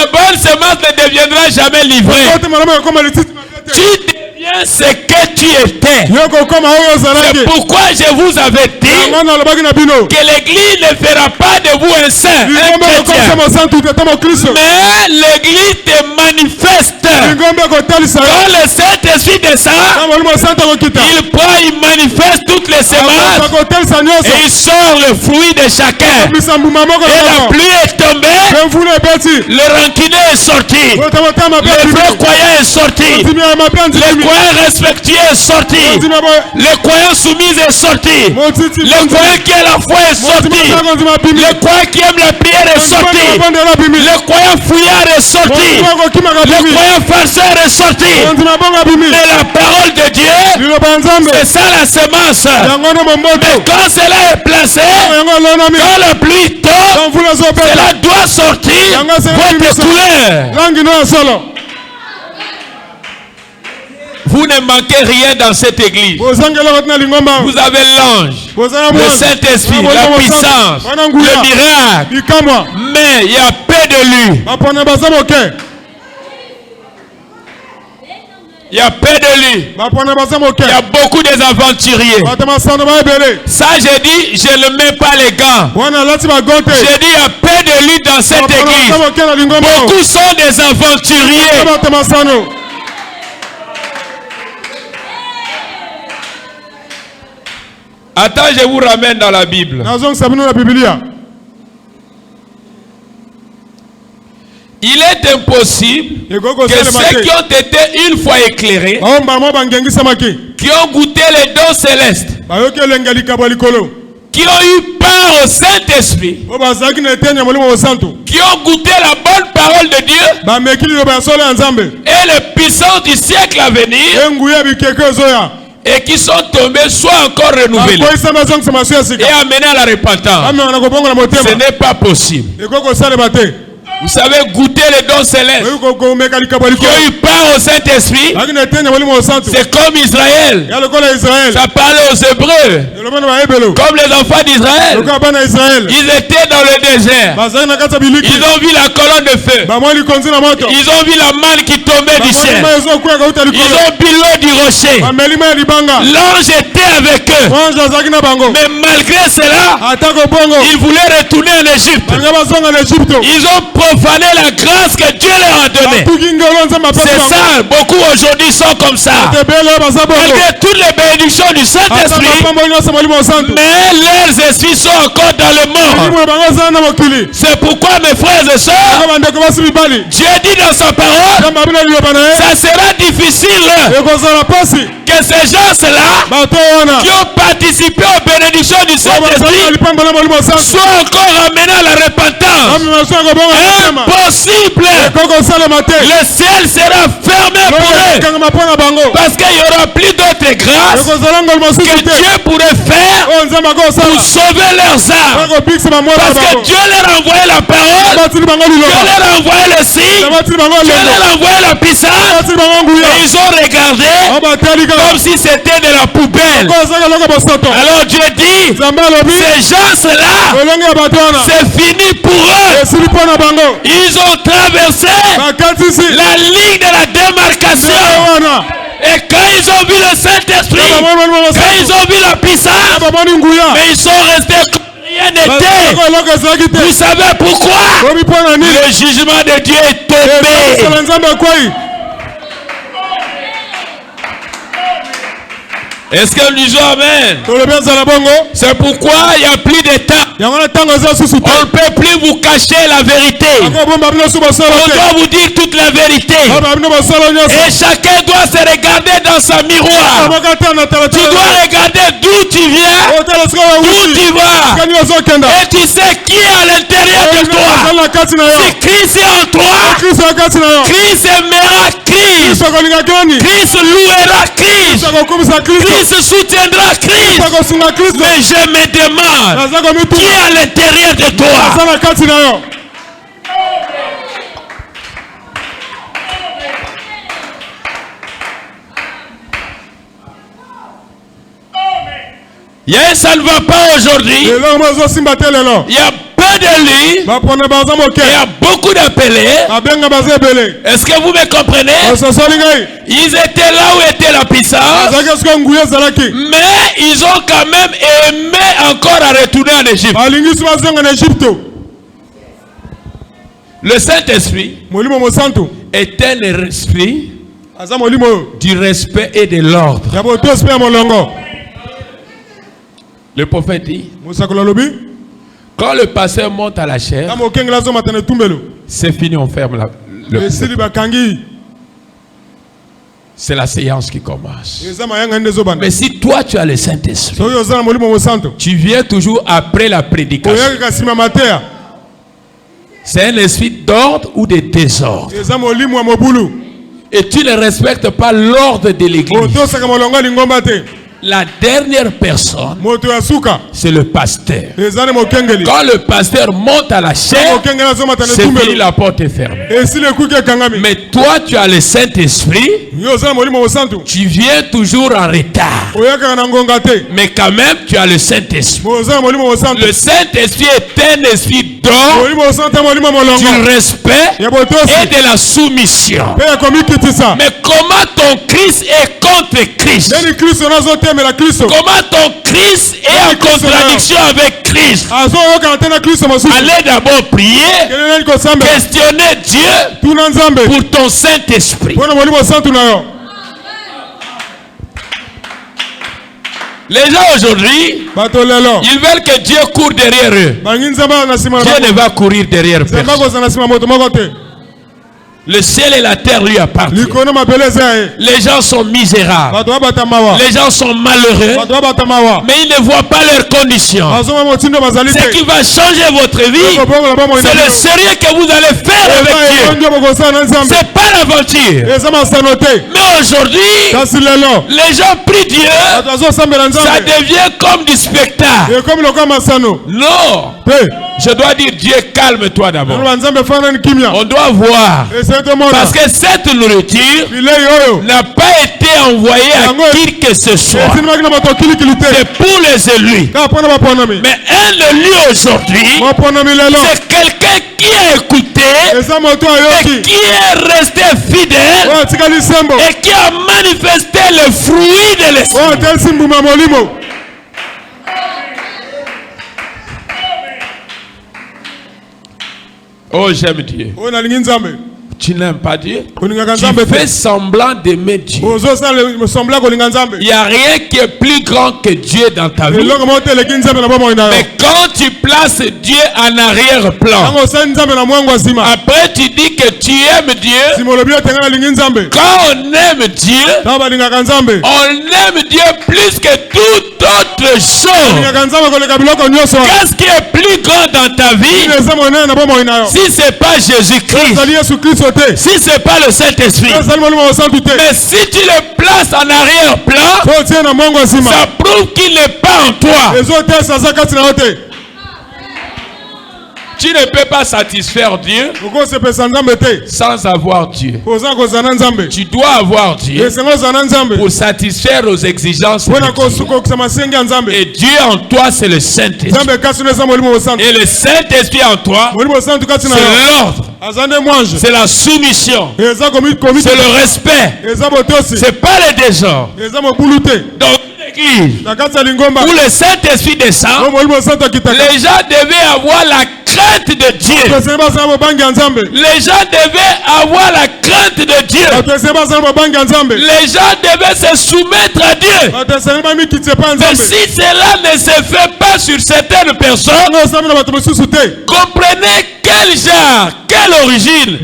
bonne semence ne deviendra jamais livrée. Tu deviens ce que tu étais. C'est pourquoi je vous avais dit que l'église ne fera pas de vous un saint, un chrétien. Mais l'église te manifeste. Quand le Saint-Esprit descend, il prend, il manifeste toutes les semences et il sort le fruit de chacun. Et la pluie est tombée, le rancunier est sorti, le vrai croyant est sorti, le croyant respectueux est sorti, le croyant soumis est sorti, le croyant qui a la foi est sorti, le croyant qui aime la prière est sorti, le croyant fouillard est sorti, le croyant farceur est sorti. Et la parole de Dieu, c'est ça la semence. Mais quand cela est placé, quand la pluie tombe, cela doit sortir votre couleur. Vous ne manquez rien dans cette église. Vous avez l'ange, le Saint-Esprit, la puissance, le miracle. Mais il y a peu de lui. Il y a peu de lui. Il y a beaucoup des aventuriers. Ça, j'ai dit, je ne mets pas les gants. J'ai dit, il y a peu de lui dans cette église. Beaucoup sont des aventuriers. Attends, je vous ramène dans la Bible. Il est impossible que ceux qui ont été une fois éclairés, qui ont goûté les dons célestes, qui ont eu part au Saint-Esprit, qui ont goûté la bonne parole de Dieu et les puissances du siècle à venir, et qui sont tombés soit encore renouvelés et amenés à la repentance. Ce n'est pas possible. Vous savez goûter les dons célestes. Qui ont eu part au Saint-Esprit. C'est comme Israël. Ça parlait aux Hébreux. Comme les enfants d'Israël. Ils étaient dans le désert. Ils ont vu la colonne de feu. Ils ont vu la manne qui tombait du ciel. Ils ont bu l'eau du rocher. L'ange était avec eux. Mais malgré cela, ils voulaient retourner en Égypte. Ils ont profané la grâce que Dieu leur a donnée. C'est ça, beaucoup aujourd'hui sont comme ça. Malgré toutes les bénédictions du Saint-Esprit, mais leurs esprits sont encore dans le monde. C'est pourquoi mes frères et sœurs, Dieu dit dans sa parole, ça sera difficile que ces gens-là qui ont participé aux bénédictions du Saint-Esprit soient encore ramenés à la repentance. Impossible. Le ciel sera fermé pour eux. Parce qu'il n'y aura plus d'autres grâces que Dieu pourrait faire pour sauver leurs âmes. Parce que Dieu leur a envoyé la parole, Dieu leur a envoyé le signe, Dieu leur a envoyé la puissance. Et ils ont regardé comme si c'était de la poubelle. Alors Dieu dit, ces gens-là, c'est fini pour eux. Ils ont traversé la ligne de la démarcation. Et quand ils ont vu le Saint-Esprit, quand ils ont vu la puissance, mais ils sont restés comme rien n'était. Vous savez pourquoi? Le jugement de Dieu est tombé. Est-ce que nous disons Amen? C'est pourquoi il n'y a plus de temps. On ne peut plus vous cacher la vérité. On doit vous dire toute la vérité. Et chacun doit se regarder dans sa miroir. Tu dois regarder d'où tu viens, d'où tu vas. Et tu sais qui est à l'intérieur de toi. Si Christ est en toi, Christ aimera Christ. Christ louera Christ. Christ soutiendra Christ. Mais je me demande qui est à l'intérieur de toi. Yes, ça ne va pas aujourd'hui. Il y a peu de lits. Il y a beaucoup d'appelés. Est-ce que vous me comprenez? Ils étaient là où était la puissance. Mais ils ont quand même aimé encore à retourner en Égypte. Le Saint-Esprit est un esprit du respect et de l'ordre. Le prophète dit, quand le pasteur monte à la chair, c'est fini, on ferme c'est la séance qui commence. Mais si toi tu as le Saint-Esprit, tu viens toujours après la prédication. C'est un esprit d'ordre ou de désordre. Et tu ne respectes pas l'ordre de l'église. La dernière personne, c'est le pasteur. Quand le pasteur monte à la chair, c'est fini, la porte est fermée. Mais toi, tu as le Saint-Esprit, tu viens toujours en retard. Mais quand même, tu as le Saint-Esprit. Le Saint-Esprit est un esprit d'ordre, du respect et de la soumission. Mais comment ton Christ est contre Christ? Comment ton Christ est en contradiction avec Christ? Allez d'abord prier, questionner Dieu pour ton Saint-Esprit. Les gens aujourd'hui, ils veulent que Dieu court derrière eux. Dieu ne va courir derrière personne. Le ciel et la terre lui appartiennent. Les gens sont misérables. Les gens sont malheureux. Mais ils ne voient pas leurs conditions. Ce qui va changer votre vie, c'est le sérieux que vous allez faire avec Dieu. C'est pas l'aventure. Mais aujourd'hui, les gens prient Dieu. Ça devient comme du spectacle. Non. Je dois dire, Dieu, calme-toi d'abord. On doit voir. Parce que cette nourriture n'a pas été envoyée à qui que ce soit. C'est pour les élus. Mais un élu aujourd'hui, c'est quelqu'un qui a écouté et qui est resté fidèle et qui a manifesté le fruit de l'esprit. Oh, j'aime Dieu. Tu n'aimes pas Dieu. Tu fais semblant d'aimer Dieu. Il n'y a rien qui est plus grand que Dieu dans ta vie. Mais quand tu places Dieu en arrière-plan, après tu dis que tu aimes Dieu. Quand on aime Dieu, on aime Dieu plus que toute autre chose. Qu'est-ce qui est plus grand dans ta vie si ce n'est pas Jésus-Christ? Si ce n'est pas le Saint-Esprit, mais si tu le places en arrière-plan, ça prouve qu'il n'est pas en toi. Tu ne peux pas satisfaire Dieu sans avoir Dieu. Tu dois avoir Dieu pour satisfaire aux exigences de Dieu. Et Dieu en toi, c'est le Saint-Esprit. Et le Saint-Esprit en toi, c'est l'ordre. C'est la soumission. C'est le respect. C'est pas le désordre. Donc, où le Saint-Esprit descend, les gens devaient avoir la crainte de Dieu. Les gens devaient avoir la crainte de Dieu. Les gens devaient se soumettre à Dieu. Mais si cela ne se fait pas sur certaines personnes, comprenez quel genre, quelle origine.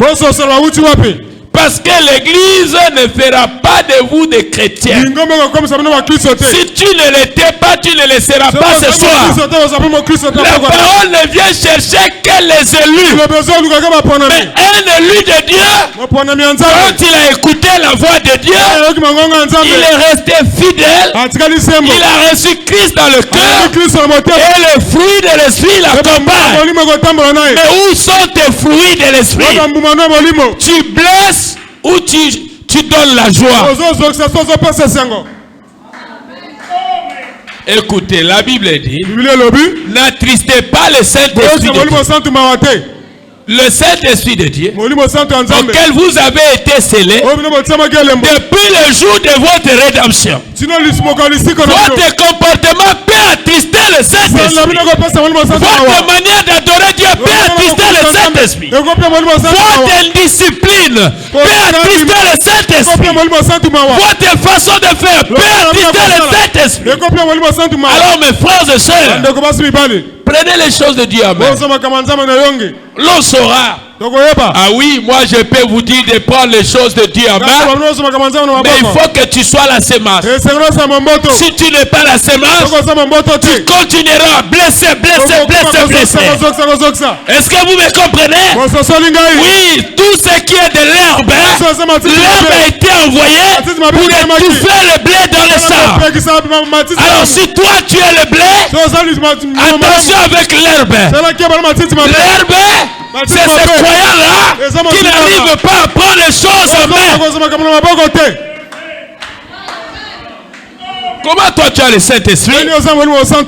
Parce que l'Église ne fera pas de vous des chrétiens. Si tu ne l'étais pas, tu ne le seras pas ce soir. La parole ne vient chercher que les élus. Mais un élu de Dieu, quand il a écouté la voix de Dieu, il est resté fidèle. Il a reçu Christ dans le cœur. Et le fruit de l'esprit l'accompagne. Mais où sont tes fruits de l'esprit? Tu blesses ou tu donnes la joie. Écoutez, la Bible dit, n'attristez pas le Saint-Esprit de Dieu. Le Saint-Esprit de Dieu, auquel vous avez été scellés depuis le jour de votre rédemption. Votre comportement peut attrister le Saint-Esprit. Votre manière d'adorer Dieu peut attrister le Saint-Esprit. Votre indiscipline peut attrister le Saint-Esprit. Votre façon de faire peut attrister le Saint-Esprit. Alors mes frères et sœurs, prenez les choses de Dieu à main. L'on saura. Ah oui, moi je peux vous dire de prendre les choses de Dieu à main. Mais il faut que tu sois la semence. Si tu n'es pas la semence, tu continueras à blesser. Est-ce que vous me comprenez? Oui, tout ce qui est de l'herbe, l'herbe a été envoyée pour étouffer le blé dans le sang. Alors si toi tu es le blé, attention avec l'herbe. L'herbe, c'est ce croyant-là qui n'arrive pas à prendre les choses en main. Comment toi tu as le Saint-Esprit?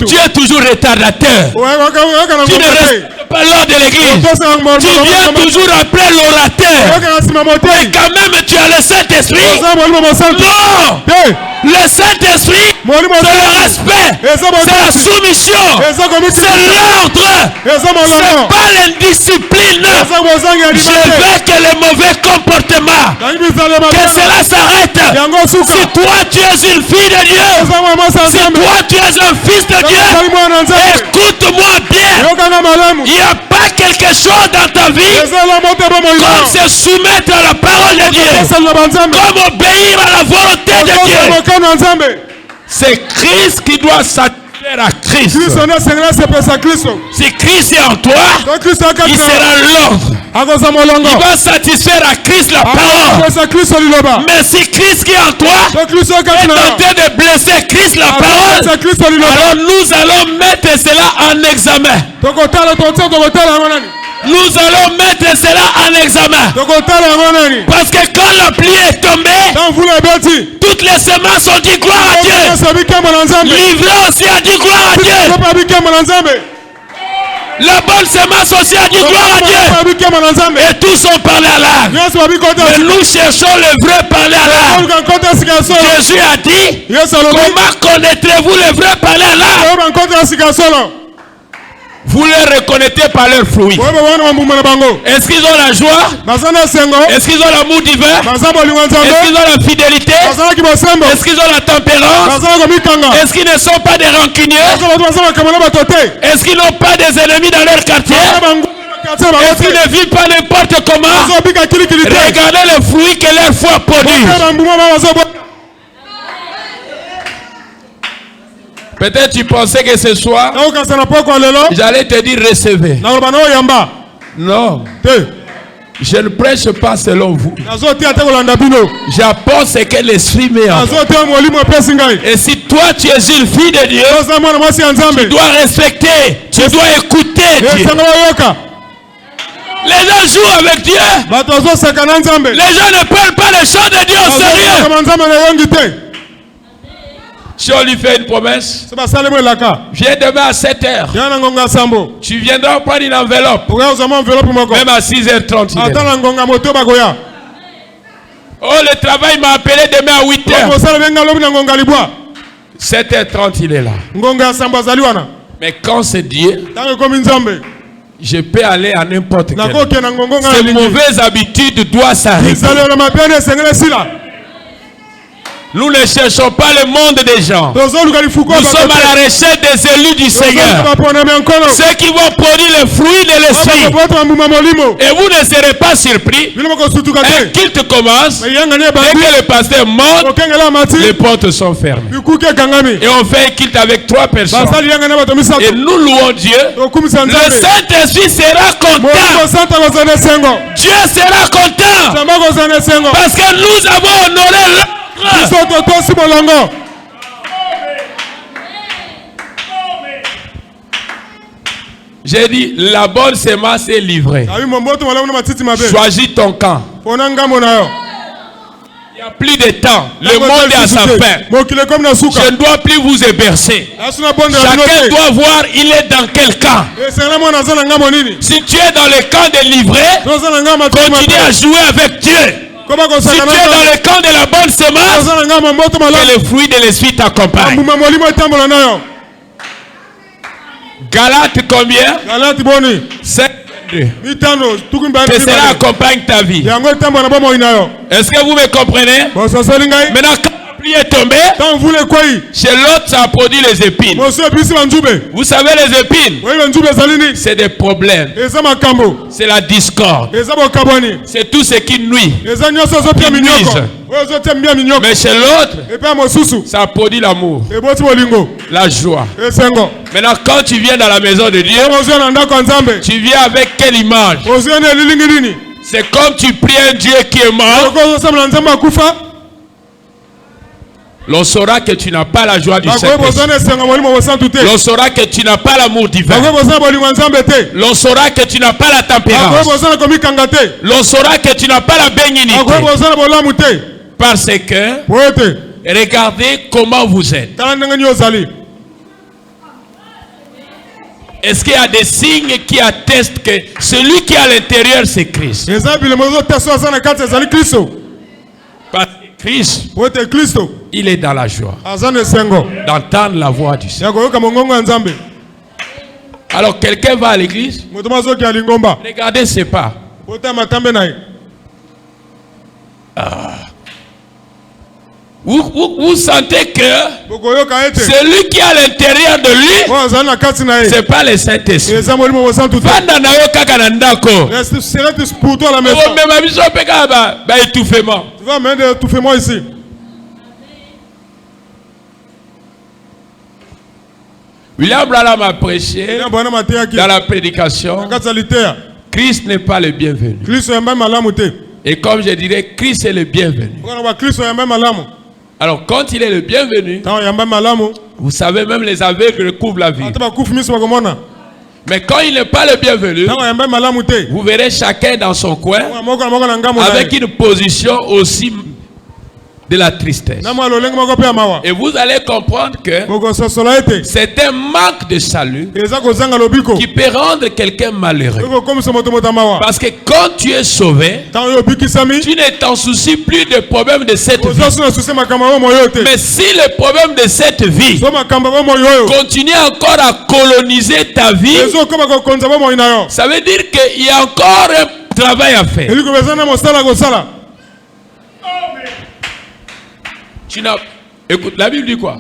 Tu es toujours retardateur. Tu ne respectes pas l'ordre de l'église. Tu viens toujours après l'orateur. Et quand même tu as le Saint-Esprit. Non! Le Saint-Esprit, c'est le respect, c'est la soumission, c'est l'ordre, c'est pas l'indiscipline. Je veux que le mauvais comportement, que cela s'arrête. Si toi tu es une fille de Dieu, si toi tu es un fils de Dieu, écoute-moi bien. Il n'y a pas faire quelque chose dans ta vie, comme se soumettre à la parole de Dieu, comme obéir à la volonté de Dieu. C'est Christ qui doit satisfaire à Christ. Si Christ est en toi, il sera l'ordre. Il va satisfaire à Christ la parole. Mais si Christ qui est en toi est en train de blesser Christ la parole, alors nous allons mettre cela en examen. Nous allons mettre cela en examen. Parce que quand la pluie est tombée, toutes les semences ont dit gloire à Dieu. L'ivraie aussi a dit gloire à Dieu. La bonne semence aussi a dit gloire à Dieu. Et tous ont parlé à l'âme. Mais nous cherchons le vrai parler à l'âme. Jésus a dit, comment connaîtrez-vous le vrai parler à l'âme? Vous les reconnaissez par leurs fruits. Est-ce qu'ils ont la joie? Est-ce qu'ils ont l'amour divin? Est-ce qu'ils ont la fidélité? Est-ce qu'ils ont la tempérance? Est-ce qu'ils ne sont pas des rancuniers? Est-ce qu'ils n'ont pas des ennemis dans leur quartier? Est-ce qu'ils ne vivent pas n'importe comment? Regardez les fruits que leur foi produit. Peut-être tu pensais que ce soir, j'allais te dire recevez. Non. Je ne prêche pas selon vous. J'apporte ce que l'Esprit met en toi. Et si toi tu es une fille de Dieu, tu dois respecter, tu dois écouter Dieu. Les gens jouent avec Dieu. Les gens ne parlent pas les choses de Dieu au sérieux. Si on lui fait une promesse, viens demain à 7h. Tu viendras prendre une enveloppe. Même à 6h30. Oh, le travail m'a appelé demain à 8h. 7h30, il est là. Mais quand c'est Dieu, je peux aller à n'importe quel. Ces mauvaises habitudes doivent s'arrêter. Nous ne cherchons pas le monde des gens. Nous sommes à la recherche des élus du Seigneur. Ceux qui vont produire les fruits de l'esprit. Et vous ne serez pas surpris. Un culte commence. Dès que le pasteur monte, les portes sont fermées. Et on fait un culte avec 3 personnes. Et nous louons Dieu. Le Saint-Esprit sera content. Dieu sera content. Parce que nous avons honoré l'œuvre. J'ai dit, la bonne semence est livrée. Choisis ton camp. Il n'y a plus de temps. Le monde est à sa fin. Je ne dois plus vous héberger. Chacun doit voir il est dans quel camp. Si tu es dans le camp de livrer, continue à jouer avec Dieu. Si tu es dans le camp de la bonne semence, que le fruit de l'esprit t'accompagne. Galates combien? 7. Que cela accompagne ta vie. Est-ce que vous me comprenez? Maintenant, quand la pluie est tombée, chez l'autre ça a produit les épines. Vous savez les épines, c'est des problèmes, c'est la discorde, c'est tout ce qui nuit, mais chez l'autre ça a produit l'amour, la joie. Maintenant quand tu viens dans la maison de Dieu, tu viens avec quelle image? C'est comme tu pries un Dieu qui est mort. L'on saura que tu n'as pas la joie du Saint-Esprit. L'on saura que tu n'as pas l'amour divin. L'on saura que tu n'as pas la tempérance. L'on saura que tu n'as pas la bénignité. Parce que regardez comment vous êtes. Est-ce qu'il y a des signes qui attestent que celui qui est à l'intérieur c'est Christ? Parce que Christ, il est dans la joie d'entendre la voix du Seigneur. Alors quelqu'un va à l'église, regardez ses pas. Vous sentez que celui qui est à l'intérieur de lui, c'est pas le Saint-Esprit. Reste pour toi à la maison. Tu vas mettre l'étouffement ici. William Branham a prêché dans la prédication. Christ n'est pas le bienvenu. Et comme je dirais, Christ est le bienvenu. Alors quand il est le bienvenu, vous savez, même les aveugles couvrent la vie. Mais quand il n'est pas le bienvenu, vous verrez chacun dans son coin avec une position aussi de la tristesse. Et vous allez comprendre que c'est un manque de salut qui peut rendre quelqu'un malheureux. Parce que quand tu es sauvé, tu ne t'en soucies plus des problèmes de cette vie. Mais si le problème de cette vie continue encore à coloniser ta vie, ça veut dire qu'il y a encore un travail à faire. Écoute, la Bible dit quoi?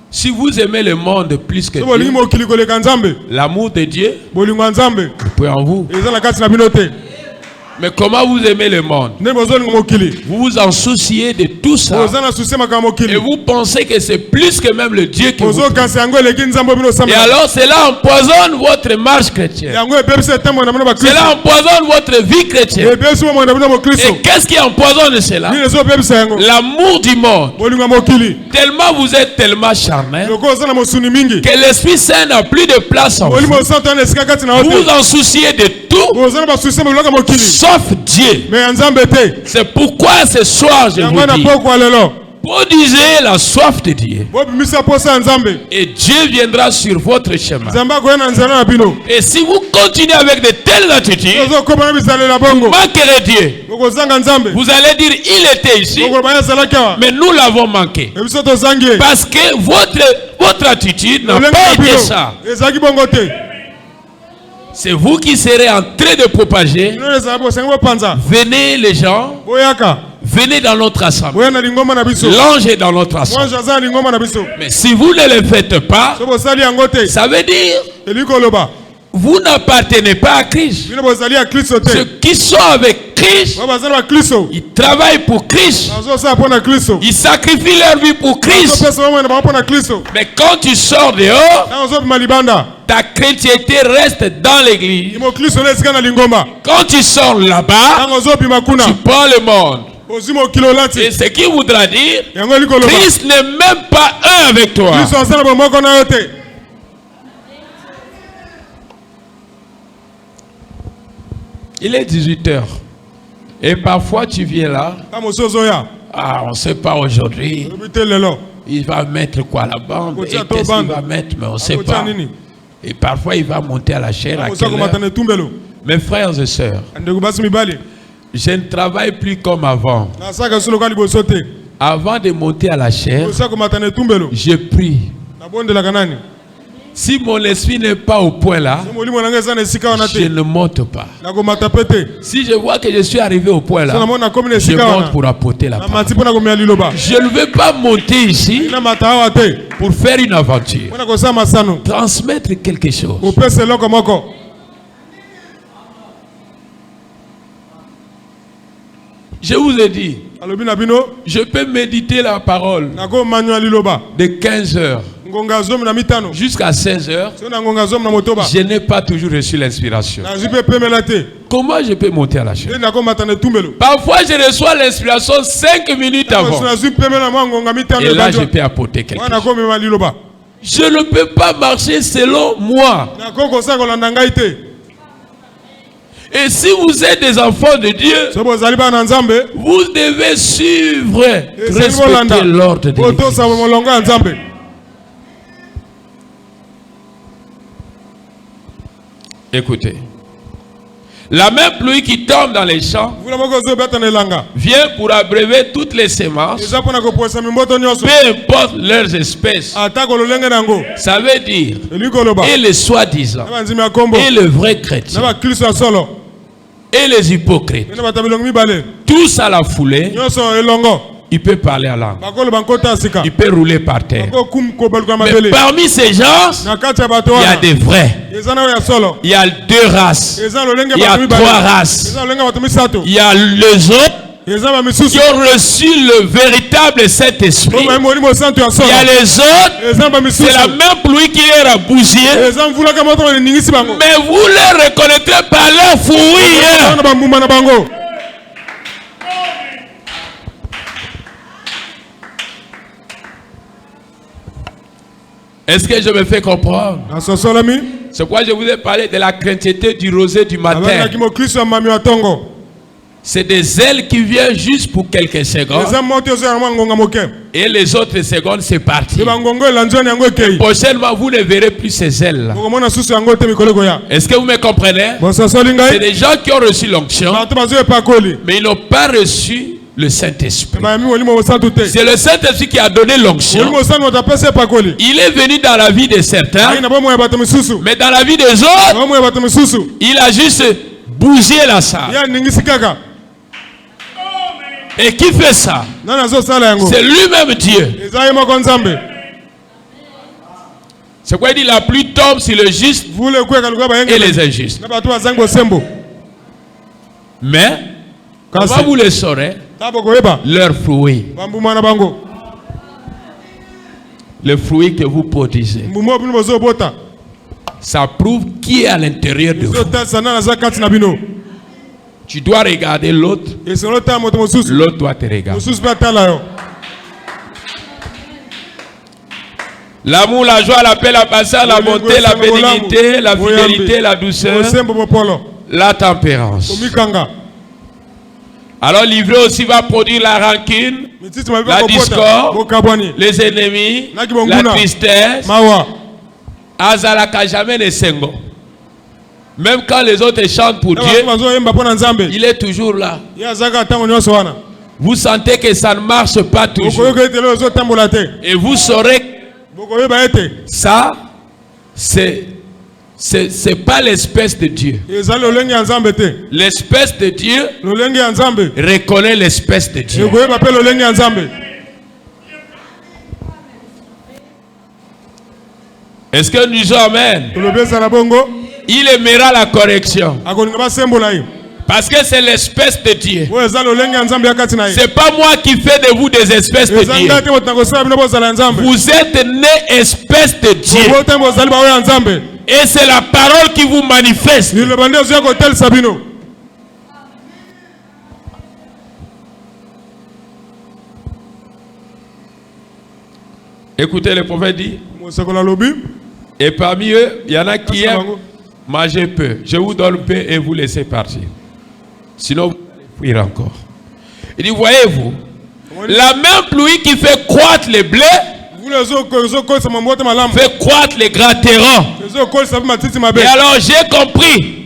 Si vous aimez le monde plus que Dieu, l'amour de Dieu est en vous. Mais comment vous aimez le monde? Vous vous en souciez de tout ça. Et vous pensez que c'est plus que même le Dieu que vous aimez. Et alors cela empoisonne votre marche chrétienne. Cela empoisonne votre vie chrétienne. Et qu'est-ce qui empoisonne cela? L'amour du monde. Tellement vous êtes tellement charnel que l'Esprit Saint n'a plus de place en vous. Vous vous en souciez de tout sauf Dieu. C'est pourquoi ce soir je vous dis, produisez la soif de Dieu et Dieu viendra sur votre chemin. Et si vous continuez avec de telles attitudes, vous manquerez Dieu. Vous allez dire il était ici, mais nous l'avons manqué. Parce que votre attitude n'a pas été ça. C'est vous qui serez en train de propager. Venez les gens. Venez dans notre assemblée. L'ange est dans notre assemblée. Mais si vous ne le faites pas, ça veut dire vous n'appartenez pas à Christ. Ceux qui sont avec Christ, ils travaillent pour Christ. Ils sacrifient leur vie pour Christ. Mais quand tu sors dehors, ta chrétienté reste dans l'église. Quand tu sors là-bas, tu prends le monde. Et ce qui voudra dire, Christ n'est même pas un avec toi. Il est 18h. Et parfois tu viens là. Ah, on ne sait pas aujourd'hui. Il va mettre quoi là-bas? Et qu'est-ce qu'il va mettre? Mais on ne sait pas. Et parfois il va monter à la chair à quelle heure? Mes frères et sœurs, je ne travaille plus comme avant. Avant de monter à la chair, je prie. Si mon esprit n'est pas au point là, je ne monte pas. Si je vois que je suis arrivé au point là, je monte pour apporter la parole. Je ne veux pas monter ici pour faire une aventure. Transmettre quelque chose. Je vous ai dit, je peux méditer la parole de 15 heures jusqu'à 16 heures. Je n'ai pas toujours reçu l'inspiration. Comment je peux monter à la chair? Parfois je reçois l'inspiration 5 minutes avant. Et là je peux apporter quelque chose. Je ne peux pas marcher selon moi. Et si vous êtes des enfants de Dieu, vous devez suivre, respecter l'ordre de l'Église. Écoutez, la même pluie qui tombe dans les champs vient pour abreuver toutes les semences, peu importe leurs espèces. Ça veut dire, et les soi-disant, et le vrai chrétien, et les hypocrites, tous à la foulée, il peut parler à langue. Il peut rouler par terre. Mais parmi ces gens, il y a des vrais. Il y a 2 races. Il y a 3 races. Il y a les autres qui ont reçu le véritable Saint-Esprit. Il y a les autres, c'est la même pluie qui les a bousillés. Mais vous les reconnaîtrez par leurs fruits. Est-ce que je me fais comprendre? C'est pourquoi je vous ai parlé de la chrétienté du rosé du matin. C'est des ailes qui viennent juste pour quelques secondes. Et les autres secondes, c'est parti. Et prochainement, vous ne verrez plus ces ailes-là. Est-ce que vous me comprenez? C'est des gens qui ont reçu l'onction, mais ils n'ont pas reçu le Saint-Esprit. C'est le Saint-Esprit qui a donné l'onction. Il est venu dans la vie de certains, mais dans la vie des autres, il a juste bougé la salle. Et qui fait ça? C'est lui-même Dieu. C'est quoi il dit? La pluie tombe sur le juste et les injustes. Mais comment vous le saurez? Leurs fruits. Le fruit que vous produisez, ça prouve qui est à l'intérieur de vous. Tu dois regarder l'autre. L'autre doit te regarder. L'amour, la joie, la paix, la patience, la bonté, la bénignité, la fidélité, la douceur, la tempérance. Alors l'ivraie aussi va produire la rancune, la discorde, les ennemis, la tristesse. Azalaka jamais ne sengo. Même quand les autres chantent pour Dieu, il est toujours là. Vous sentez que ça ne marche pas toujours. Et vous saurez ça, c'est pas l'espèce de Dieu. L'espèce de Dieu reconnaît l'espèce de Dieu. Est-ce que nous disons amen? Il aimera la correction. Parce que c'est l'espèce de Dieu. C'est pas moi qui fais de vous des espèces de Dieu. Vous êtes nés espèces de Dieu. Et c'est la parole qui vous manifeste. Écoutez, le prophète dit, et parmi eux, il y en a qui aiment manger peu. Je vous donne peu et vous laissez partir. Sinon, vous allez fuir encore. Il dit, voyez-vous, la même pluie qui fait croître les blés fait croître les grands terrains. Et alors j'ai compris.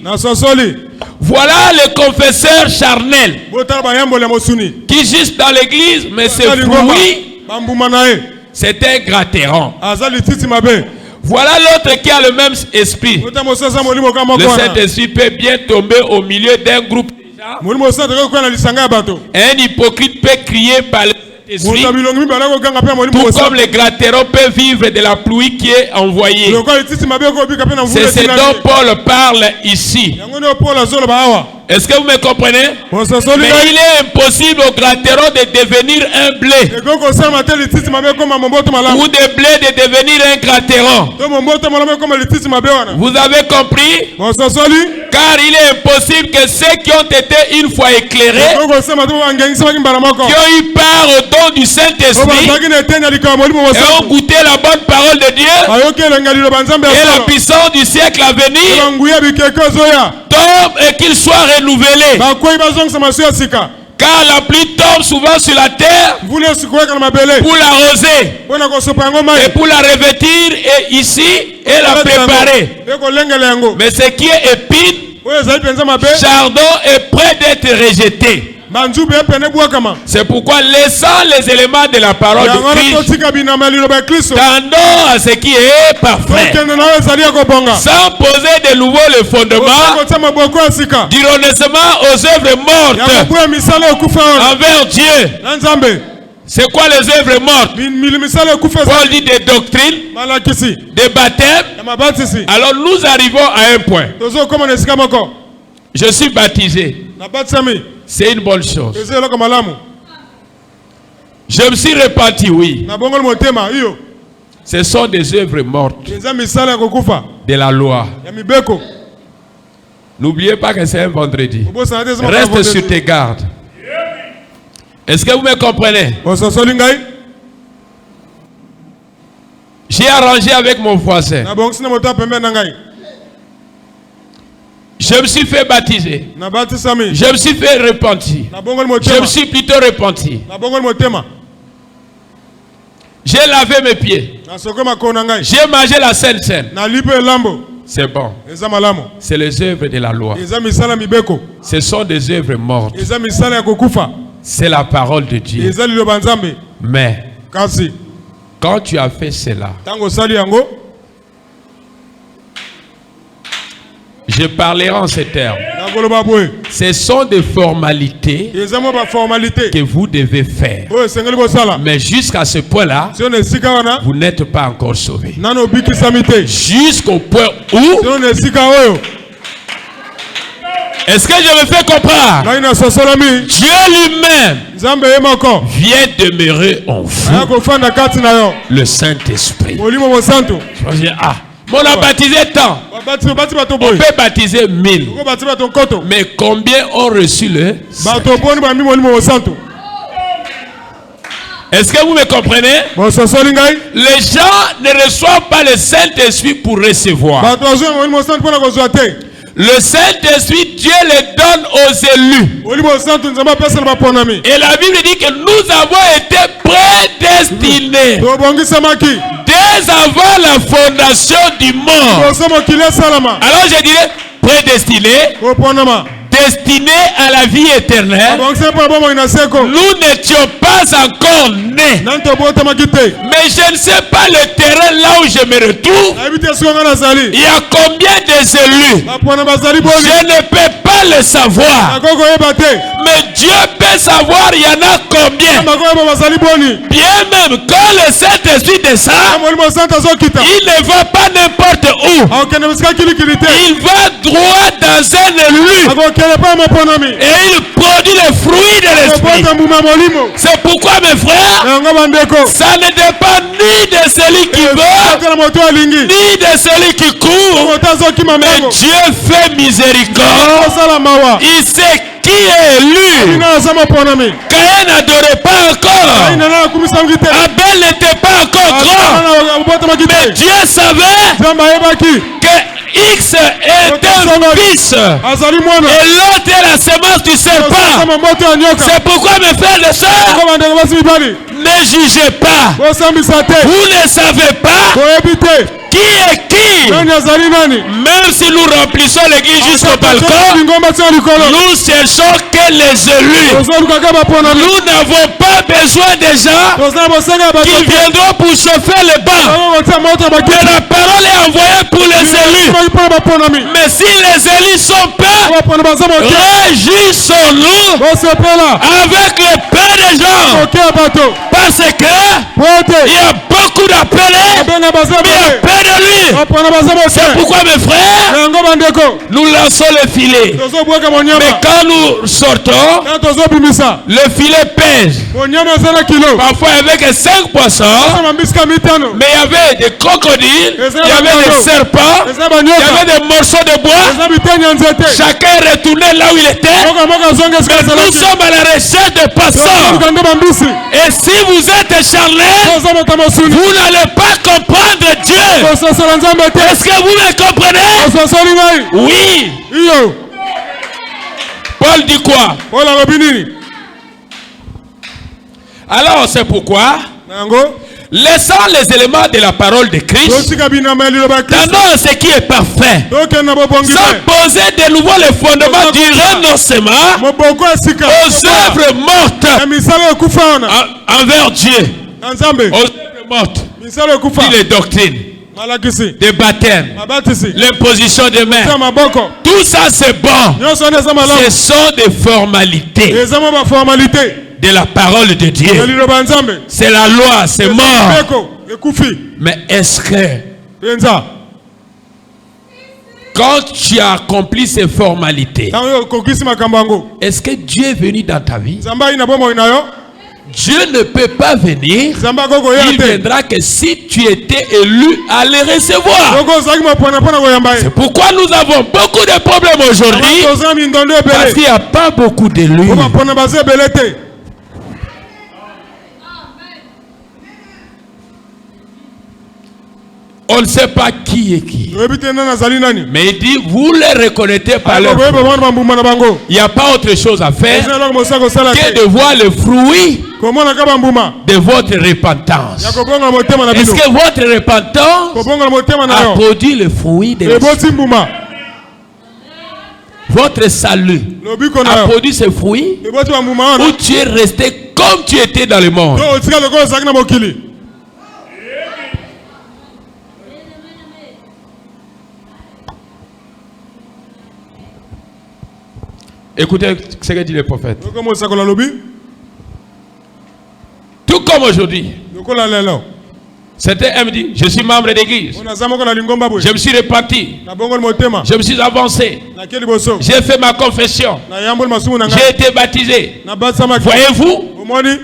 Voilà le confesseur charnel qui juste dans l'église, mais ses fruits, c'est un grand terrain. Voilà l'autre qui a le même esprit. Le Saint-Esprit peut bien tomber au milieu d'un groupe déjà. Un hypocrite peut crier par le Saint-Esprit. Tout comme les gratterons peuvent vivre de la pluie qui est envoyée. C'est ce dont Paul parle ici. Est-ce que vous me comprenez? Mais il est impossible au gratteron de devenir un blé. Ou de blé de devenir un gratteron. Vous avez compris? Car il est impossible que ceux qui ont été une fois éclairés, qui ont eu part au don du Saint-Esprit, et ont goûté la bonne parole de Dieu et la puissance du siècle à venir, tombent et qu'ils soient renouvelés. Car la pluie tombe souvent sur la terre pour l'arroser et pour la revêtir et ici et la préparer. Mais ce qui est épine, chardon est prêt d'être rejeté. C'est pourquoi laissant les éléments de la parole de Christ, tendons à ce qui est parfait, sans poser de nouveau le fondement du renoncement aux œuvres mortes envers Dieu. C'est quoi les œuvres mortes? Paul dit des doctrines, des baptêmes. Alors nous arrivons à un point. Je suis baptisé. C'est une bonne chose. Je me suis repenti, oui. Ce sont des œuvres mortes de la loi. N'oubliez pas que c'est un vendredi. Reste sur tes gardes. Est-ce que vous me comprenez? J'ai arrangé avec mon voisin. Je me suis fait baptiser. Je me suis fait repentir. Je me suis plutôt repenti. J'ai lavé mes pieds. J'ai mangé la Sainte Seine. C'est bon. C'est les œuvres de la loi. Ce sont des œuvres mortes. C'est la parole de Dieu. Mais quand tu as fait cela, je parlerai en ces termes. Ce sont des formalités que vous devez faire. Mais jusqu'à ce point-là, vous n'êtes pas encore sauvés. Jusqu'au point où... Est-ce que je me fais comprendre? Dieu lui-même vient demeurer en vous. Le Saint-Esprit. Ah, on a baptisé tant. On peut baptiser 1000. Mais combien ont reçu le Saint-Esprit? Est-ce que vous me comprenez? Les gens ne reçoivent pas le Saint-Esprit pour recevoir. Le Saint-Esprit, Dieu le donne aux élus. Et la Bible dit que nous avons été prédestinés dès avant la fondation du monde. Alors je dirais prédestinés, destinés à la vie éternelle. Nous n'étions pas encore nés. Mais je ne sais pas le terrain là où je me retrouve. Il y a combien des élus? Je ne peux pas le savoir. Mais Dieu peut savoir il y en a combien. Bien même quand le Saint-Esprit descend, il ne va pas n'importe où. Il va droit dans un élu. Et il produit les fruits de l'esprit. C'est pourquoi mes frères, ça ne dépend ni de celui qui veut, ni de celui qui court. Mais Dieu fait miséricorde. Il sait qui est élu. Caïn n'adorait pas encore. Abel n'était pas encore grand. Mais Dieu savait que X est un fils et l'autre est la semence du serpent. C'est pourquoi mes frères et sœurs, ne jugez pas. Vous ne savez pas qui est qui. Même si nous remplissons l'église jusqu'au balcon, nous cherchons que les élus. Nous n'avons pas besoin des gens qui viendront pour chauffer les bancs. Mais la parole est envoyée pour les élus. Mais si les élus sont peurs, réjouissons-nous avec le pain des gens. Parce que il y a beaucoup d'appelés, mais il y a peu de lui. C'est pourquoi mes frères, nous lançons le filet. Mais quand nous sortons, le filet pèse. Parfois avec 5 poissons, mais il y avait des crocodiles, il y avait des serpents, il y avait des morceaux de bois. Chacun est retourné là où il était. Mais nous sommes à la recherche de poissons. Et si vous êtes charnel, vous n'allez pas comprendre Dieu. Est-ce que vous me comprenez? Oui. Paul dit quoi? Alors c'est pourquoi, laissant les éléments de la parole de Christ, donnons ce qui est parfait, sans poser de nouveau les fondements du renoncement aux œuvres mortes envers Dieu, aux œuvres mortes, les doctrines, des baptêmes, l'imposition des mains. Tout ça c'est bon. Ce sont des formalités. de la parole de Dieu. C'est la loi, c'est mort. Mais est-ce que quand tu as accompli ces formalités, est-ce que Dieu est venu dans ta vie? Dieu ne peut pas venir. Il viendra que si tu étais élu à les recevoir. C'est pourquoi nous avons beaucoup de problèmes aujourd'hui. Parce qu'il n'y a pas beaucoup d'élus. On ne sait pas qui est qui. Mais il dit, vous les reconnaissez par leur fruit. Il n'y a pas autre chose à faire que de voir le fruit de votre repentance. Est-ce que votre repentance a produit le fruit de l'esprit? Votre salut a produit ce fruit ou tu es resté comme tu étais dans le monde? Écoutez ce que dit le prophète. Tout comme aujourd'hui. Certains me disent, je suis membre d'église. Je me suis réparti. Je me suis avancé. J'ai fait ma confession. J'ai été baptisé. Voyez-vous,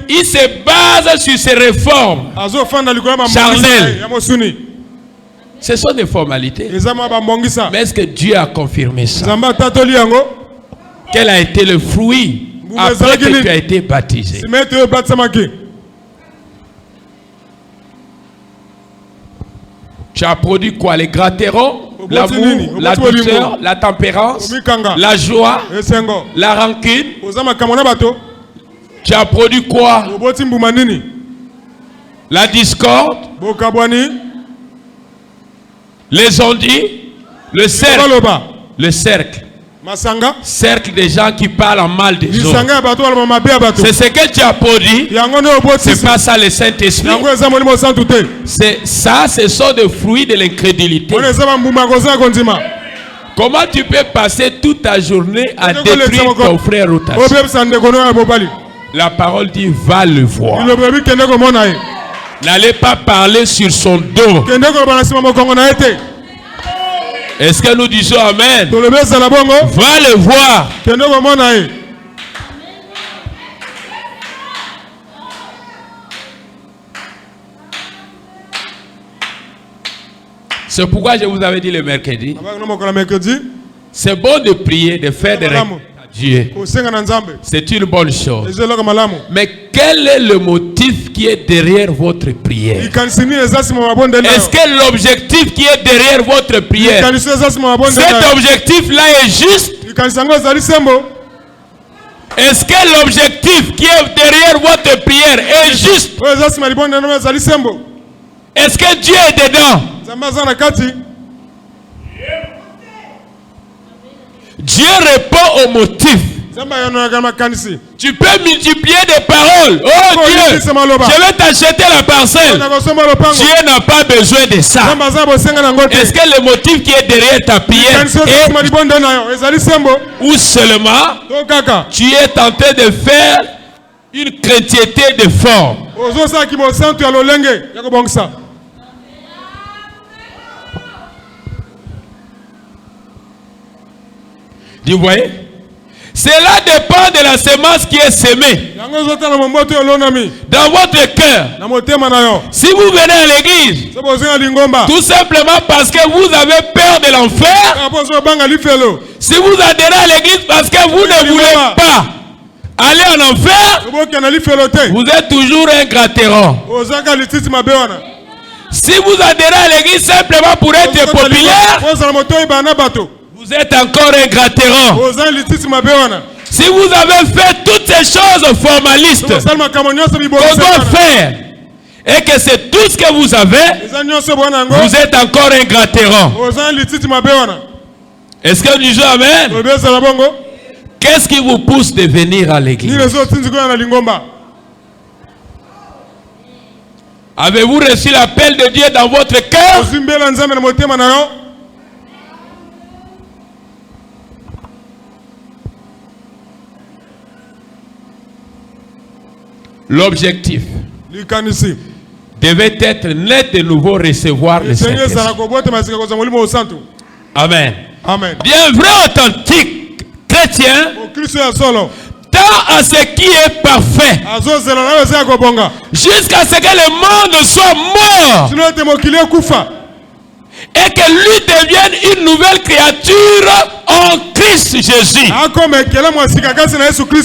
il se base sur ces réformes charnelles. Ce sont des formalités. Mais est-ce que Dieu a confirmé ça? Quel a été le fruit après que tu as été baptisé? Tu as produit quoi? Les gratérons, l'amour, la douceur, la tempérance, la joie, la rancune. Tu as produit quoi? La discorde, les ondits, le cercle. Le cercle. Cercle des gens qui parlent en mal des autres. C'est ce que tu as produit. C'est pas ça le Saint-Esprit. C'est ça, ce sont des fruits de l'incrédulité. Comment tu peux passer toute ta journée à détruire ton frère ou ta soeur? La parole dit, va le voir. N'allez pas parler sur son dos. Est-ce que nous disons Amen? Va le voir. C'est pourquoi je vous avais dit le mercredi. C'est bon de prier, de faire des requêtes à Dieu. C'est une bonne chose. Mais quel est le motif qui est derrière votre prière? Est-ce que l'objectif qui est derrière votre prière, cet objectif-là est juste? Est-ce que l'objectif qui est derrière votre prière est juste? Est-ce que Dieu est dedans? Dieu répond au motif. Tu peux multiplier des paroles. Oh Dieu, je vais t'acheter la parcelle. Dieu n'a pas besoin de ça. Est-ce que le motif qui est derrière ta prière est ou seulement tu es tenté de faire une chrétienté de forme? Vous voyez? Cela dépend de la semence qui est semée dans votre cœur. Si vous venez à l'église, tout simplement parce que vous avez peur de l'enfer, si vous adhérez à l'église parce que vous ne voulez pas aller en enfer, vous êtes toujours un gratteron. Si vous adhérez à l'église simplement pour être populaire, vous êtes encore un gratteron. Si vous avez fait toutes ces choses formalistes qu'on doit faire et que c'est tout ce que vous avez, vous êtes encore un gratteron. Est-ce que nous disons Amen? Qu'est-ce qui vous pousse de venir à l'église? Avez-vous reçu l'appel de Dieu dans votre cœur? L'objectif devait être net de nouveau recevoir le Saint-Esprit. Amen. Amen. Bien vrai authentique chrétien, tant à ce qui est parfait, jusqu'à ce que le monde soit mort et que lui devienne une nouvelle créature en Christ Jésus.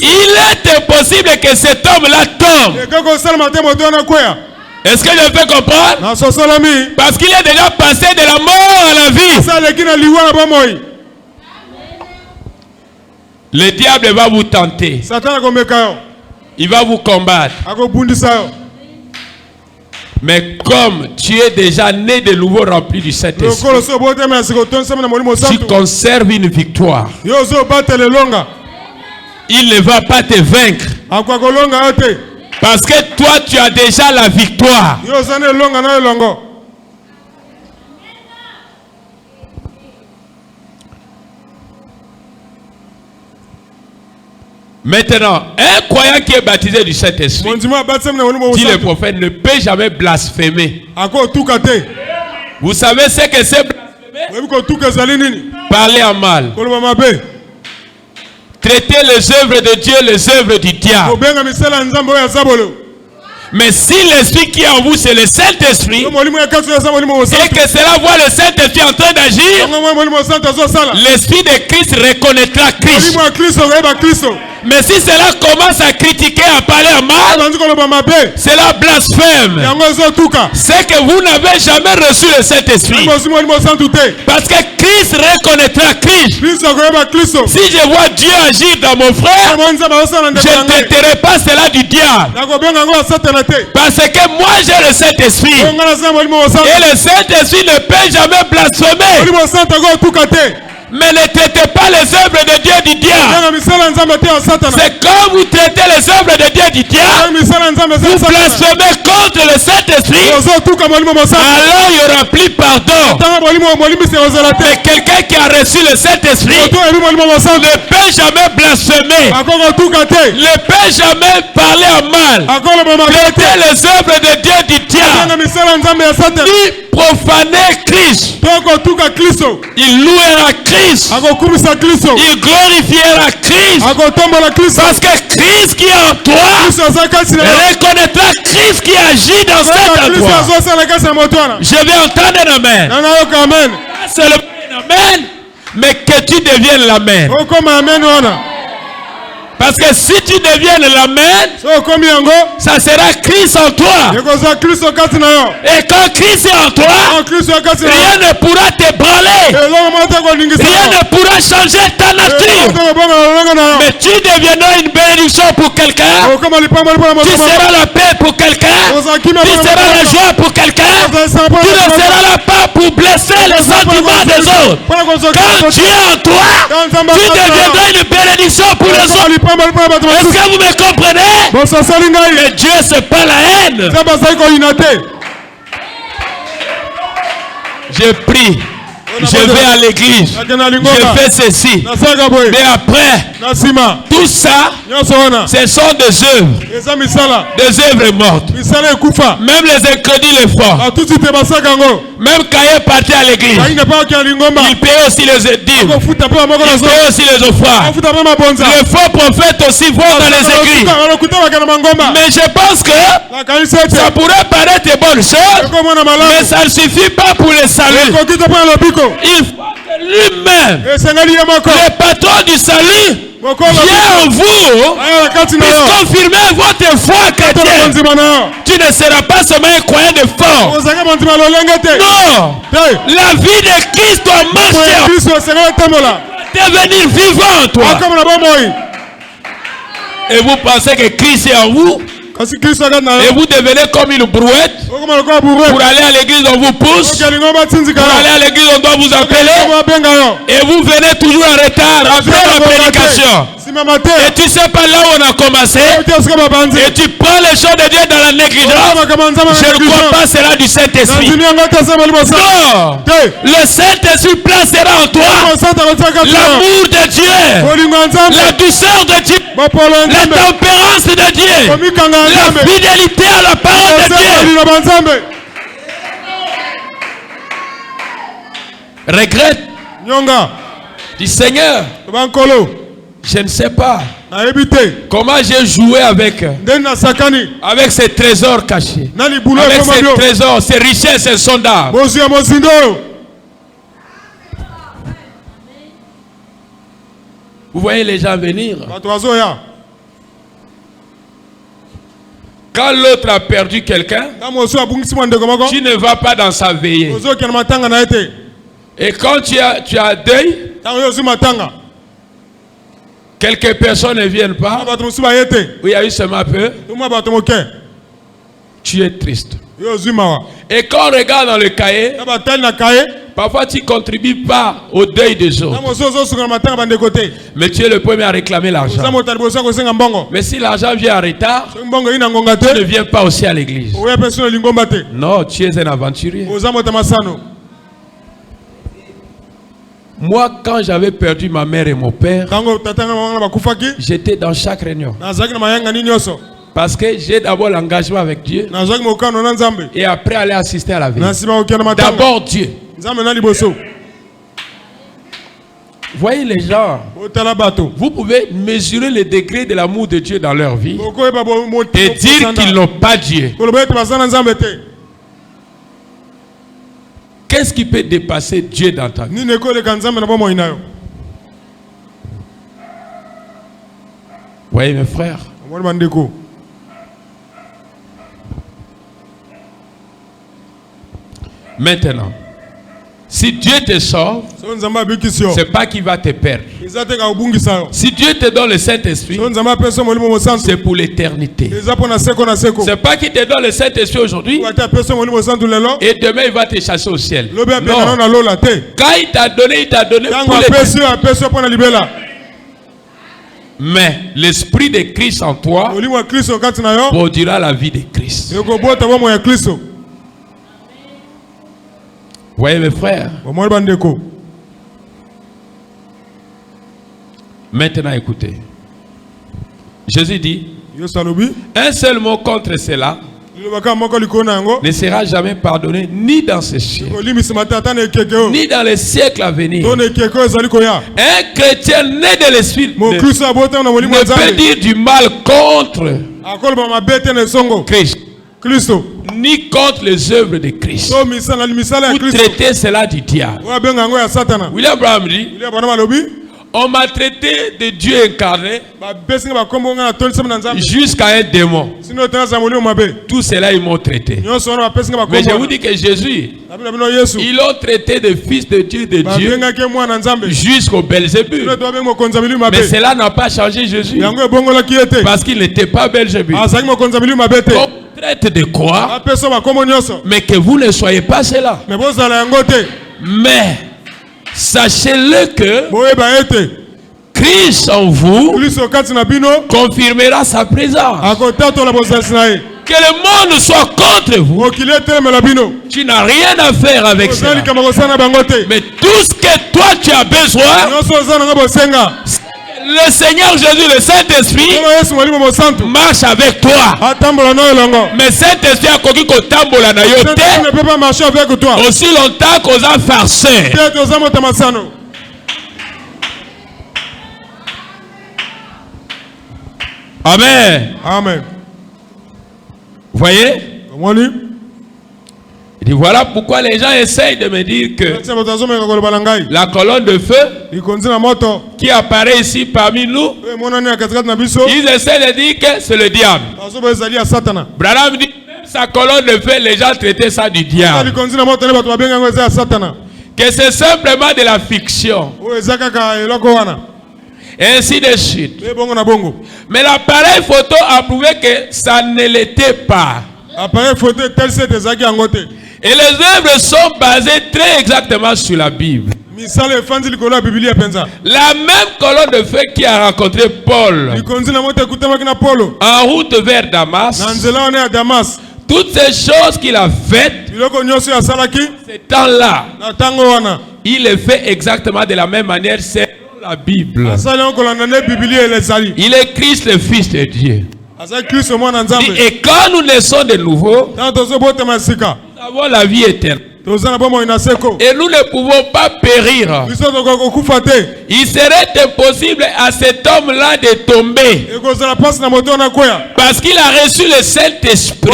Il est impossible que cet homme-là tombe. Est-ce que je peux comprendre? Parce qu'il est déjà passé de la mort à la vie. Le diable va vous tenter. Il va vous combattre. Mais comme tu es déjà né de nouveau rempli du Saint-Esprit, tu conserves une victoire. Il ne va pas te vaincre. Parce que toi, tu as déjà la victoire. Maintenant, un croyant qui est baptisé du Saint-Esprit, dit le prophète, ne peut jamais blasphémer. Vous savez ce que c'est blasphémer? Parler en mal. Traiter les œuvres de Dieu, les œuvres du diable. Mais si l'esprit qui est en vous, c'est le Saint-Esprit, et que cela voit le Saint-Esprit en train d'agir, l'esprit de Christ reconnaîtra Christ. Mais si cela commence à critiquer, à parler en mal, cela blasphème. C'est que vous n'avez jamais reçu le Saint-Esprit. Parce que Christ reconnaîtra Christ. Si je vois Dieu agir dans mon frère, je ne traiterai pas cela du diable. Parce que moi j'ai le Saint-Esprit. Et le Saint-Esprit ne peut jamais blasphémer. Mais ne traitez pas les œuvres de Dieu du diable. C'est quand vous traitez les œuvres de Dieu du diable, vous blasphémez contre le Saint-Esprit. Alors il n'y aura plus pardon. Mais quelqu'un qui a reçu le Saint-Esprit ne peut jamais blasphémer, ne peut jamais parler en mal, traiter les œuvres de Dieu du diable, ni profaner Christ. Il louera Christ. Il glorifiera Christ. Parce que Christ qui est en toi reconnaîtra Christ qui agit dans cet endroit. Je vais entendre un amen. Pas seulement un amen, mais que tu deviennes l'amen. Parce que si tu deviens l'amen, ça sera Christ en toi. Et quand Christ est en toi, rien ne pourra t'ébranler. Rien ne pourra changer ta nature. Mais tu deviendras une bénédiction pour quelqu'un. Tu seras la paix pour quelqu'un. Tu seras la joie pour quelqu'un. Tu ne seras là pas pour blesser les sentiments des autres. Quand tu es en toi, tu deviendras une bénédiction pour les autres. Est-ce que vous me comprenez? Mais Dieu, c'est pas la haine. Je prie. Je vais à l'église. Je fais ceci. Mais après, tout ça, ce sont des œuvres. Des œuvres mortes. Même les incrédules les font. Même quand il est parti à l'église, il paye aussi les dîmes. Il paye aussi les offrandes. Les faux prophètes aussi vont dans les églises. Mais je pense que ça pourrait paraître une bonne chose, mais ça ne suffit pas pour le salut. Il faut que lui-même, le patron du salut, viens en vous, puisse confirmer votre foi chrétienne. Tu ne seras pas seulement un croyant de fort. Non, la vie de Christ doit marcher, devenir vivant en toi. Et vous pensez que Christ est en vous? Et vous devenez comme une brouette. Pour aller à l'église, on vous pousse. Pour aller à l'église, on doit vous appeler. Et vous venez toujours en retard après la prédication. Et tu sais pas là où on a commencé. Et tu prends les choses de Dieu dans la négligence. Je ne crois pas cela du Saint-Esprit. Non. Le Saint-Esprit placera en toi l'amour de Dieu, la douceur de Dieu, la tempérance de Dieu, la fidélité à la parole de Dieu. Regrette du Seigneur. Je ne sais pas comment j'ai joué avec ces trésors cachés, avec ces trésors, ces richesses insondables. Vous voyez les gens venir. Quand l'autre a perdu quelqu'un, tu ne vas pas dans sa veillée. Et quand tu as deuil, quelques personnes ne viennent pas. Il y a eu seulement peu. Tu es triste. Et quand on regarde dans le cahier, parfois tu ne contribues pas au deuil des autres. Mais tu es le premier à réclamer l'argent. Mais si l'argent vient en retard, tu ne viens pas aussi à l'église. Non, tu es un aventurier. Moi, quand j'avais perdu ma mère et mon père, j'étais dans chaque réunion. Parce que j'ai d'abord l'engagement avec Dieu. Et après aller assister à la vie. D'abord Dieu. Voyez les gens. Vous pouvez mesurer le degré de l'amour de Dieu dans leur vie et dire qu'ils n'ont pas Dieu. Qu'est-ce qui peut dépasser Dieu dans ta vie? Voyez mes frères. Maintenant, si Dieu te sauve, c'est pas qu'il va te perdre. Si Dieu te donne le Saint-Esprit, c'est pour l'éternité. C'est pas qu'il te donne le Saint-Esprit aujourd'hui et demain il va te chasser au ciel. Non. Quand il t'a donné pour l'éternité. Mais l'Esprit de Christ en toi produira la vie de Christ. Voyez mes frères. Maintenant écoutez. Jésus dit, un seul mot contre cela ne sera jamais pardonné ni dans ce siècle, ni dans les siècles à venir. Un chrétien né de l'Esprit ne peut dire du mal contre Christ, ni contre les œuvres de Christ. Vous traitez cela du diable. William Branham dit, on m'a traité de Dieu incarné jusqu'à un démon. Tout cela ils m'ont traité. Mais je vous dis que Jésus, ils l'ont traité de fils de Dieu, jusqu'au Belzébuth. Mais cela n'a pas changé Jésus, parce qu'il n'était pas Belzébuth. On traite de quoi? Mais que vous ne soyez pas cela. Mais sachez-le que Christ en vous confirmera sa présence. Que le monde soit contre vous. Tu n'as rien à faire avec ça. Mais tout ce que toi tu as besoin, le Seigneur Jésus, le Saint-Esprit, marche avec toi. Mais Saint-Esprit a conquis qu'on tambola na yote. Aussi longtemps qu'on a farcé. Amen. Amen. Vous voyez? Il dit voilà pourquoi les gens essayent de me dire que la colonne de feu qui apparaît ici parmi nous, ils essaient de dire que c'est le diable. Branham dit même sa colonne de feu, les gens traitaient ça du diable. Que c'est simplement de la fiction. Et ainsi de suite. Mais l'appareil photo a prouvé que ça ne l'était pas. Et les œuvres sont basées très exactement sur la Bible. La même colonne de feu qui a rencontré Paul en route vers Damas, toutes ces choses qu'il a faites, ces temps-là, il les fait exactement de la même manière selon la Bible. Il est Christ, le Fils de Dieu. Et quand nous naissons de nouveau, nous avons la vie éternelle. Et nous ne pouvons pas périr. Il serait impossible à cet homme-là de tomber. Parce qu'il a reçu le Saint-Esprit.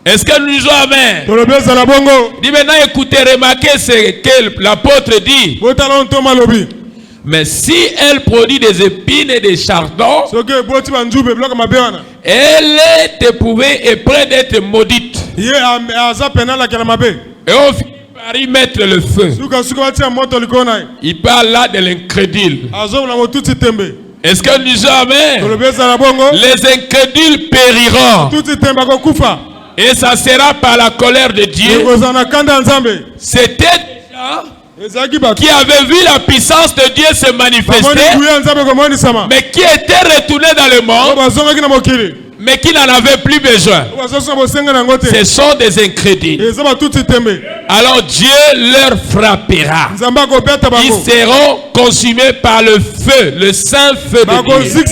Est-ce que nous disons Amen? Dis maintenant, écoutez, remarquez ce que l'apôtre dit. Mais si elle produit des épines et des chardons, elle est éprouvée et près d'être maudite. Et on finit par y mettre le feu. Il parle là de l'incrédule. Est-ce que nous disons Amen? Les incrédules périront. Et ça sera par la colère de Dieu. C'était déjà qui avait vu la puissance de Dieu se manifester, mais qui était retourné dans le monde, mais qui n'en avait plus besoin. Ce sont des incrédules. Alors Dieu leur frappera. Ils seront consumés par le feu, le saint feu de Dieu.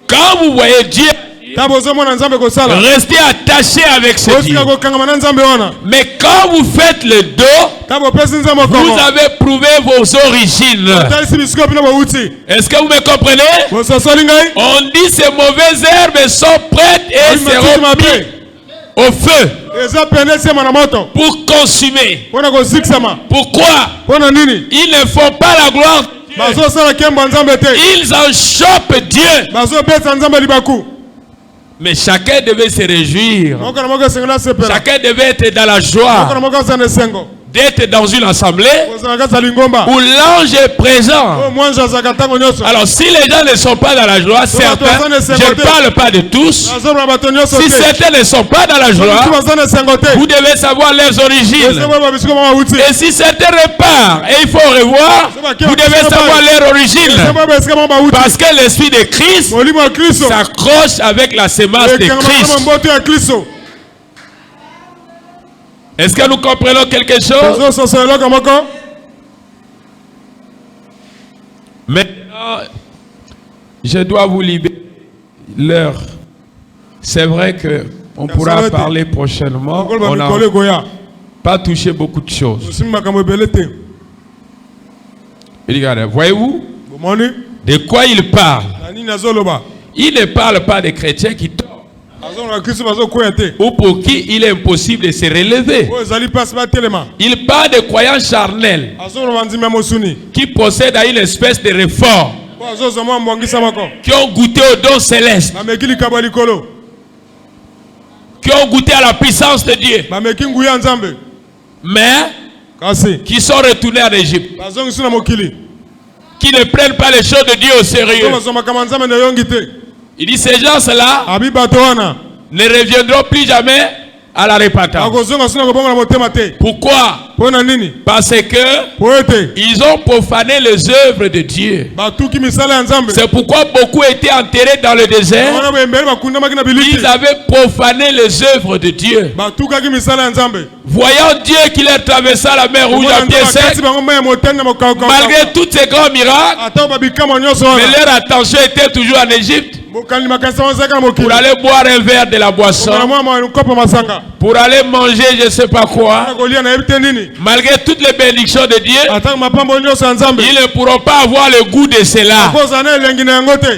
Quand vous voyez Dieu, restez attaché avec ce Dieu. Mais quand vous faites le dos, vous avez prouvé vos origines. Est-ce que vous me comprenez? On dit ces mauvaises herbes sont prêtes et seront mises au feu pour consumer. Pourquoi? Ils ne font pas la gloire de Dieu. Ils en chopent Dieu. Mais chacun devait se réjouir. Chacun devait être dans la joie d'être dans une assemblée où l'ange est présent. Alors si les gens ne sont pas dans la joie, certains, je ne parle pas de tous, si certains ne sont pas dans la joie, vous devez savoir leurs origines. Et si certains repartent et il faut revoir, vous devez savoir leur origine. Parce que l'esprit de Christ s'accroche avec la sémence de Christ. Est-ce que nous comprenons quelque chose? Maintenant, je dois vous libérer l'heure. C'est vrai qu'on pourra parler prochainement. On n'a pas touché beaucoup de choses. Regardez, voyez-vous de quoi il parle? Il ne parle pas des chrétiens qui tombent, ou pour qui il est impossible de se relever. Il parle de croyants charnels qui possèdent une espèce de réforme, qui ont goûté au don céleste, qui ont goûté à la puissance de Dieu, mais qui sont retournés en Égypte, qui ne prennent pas les choses de Dieu au sérieux. Il dit ces gens-là ne reviendront plus jamais à la repentance. Pourquoi? Parce que ils ont profané les œuvres de Dieu. C'est pourquoi beaucoup étaient enterrés dans le désert. Ils avaient profané les œuvres de Dieu. Voyant Dieu qui leur traversa la mer Rouge à pied sec, malgré tous ces grands miracles, mais leur attention était toujours en Égypte, pour aller boire un verre de la boisson, pour aller manger je ne sais pas quoi. Malgré toutes les bénédictions de Dieu, ils ne pourront pas avoir le goût de cela,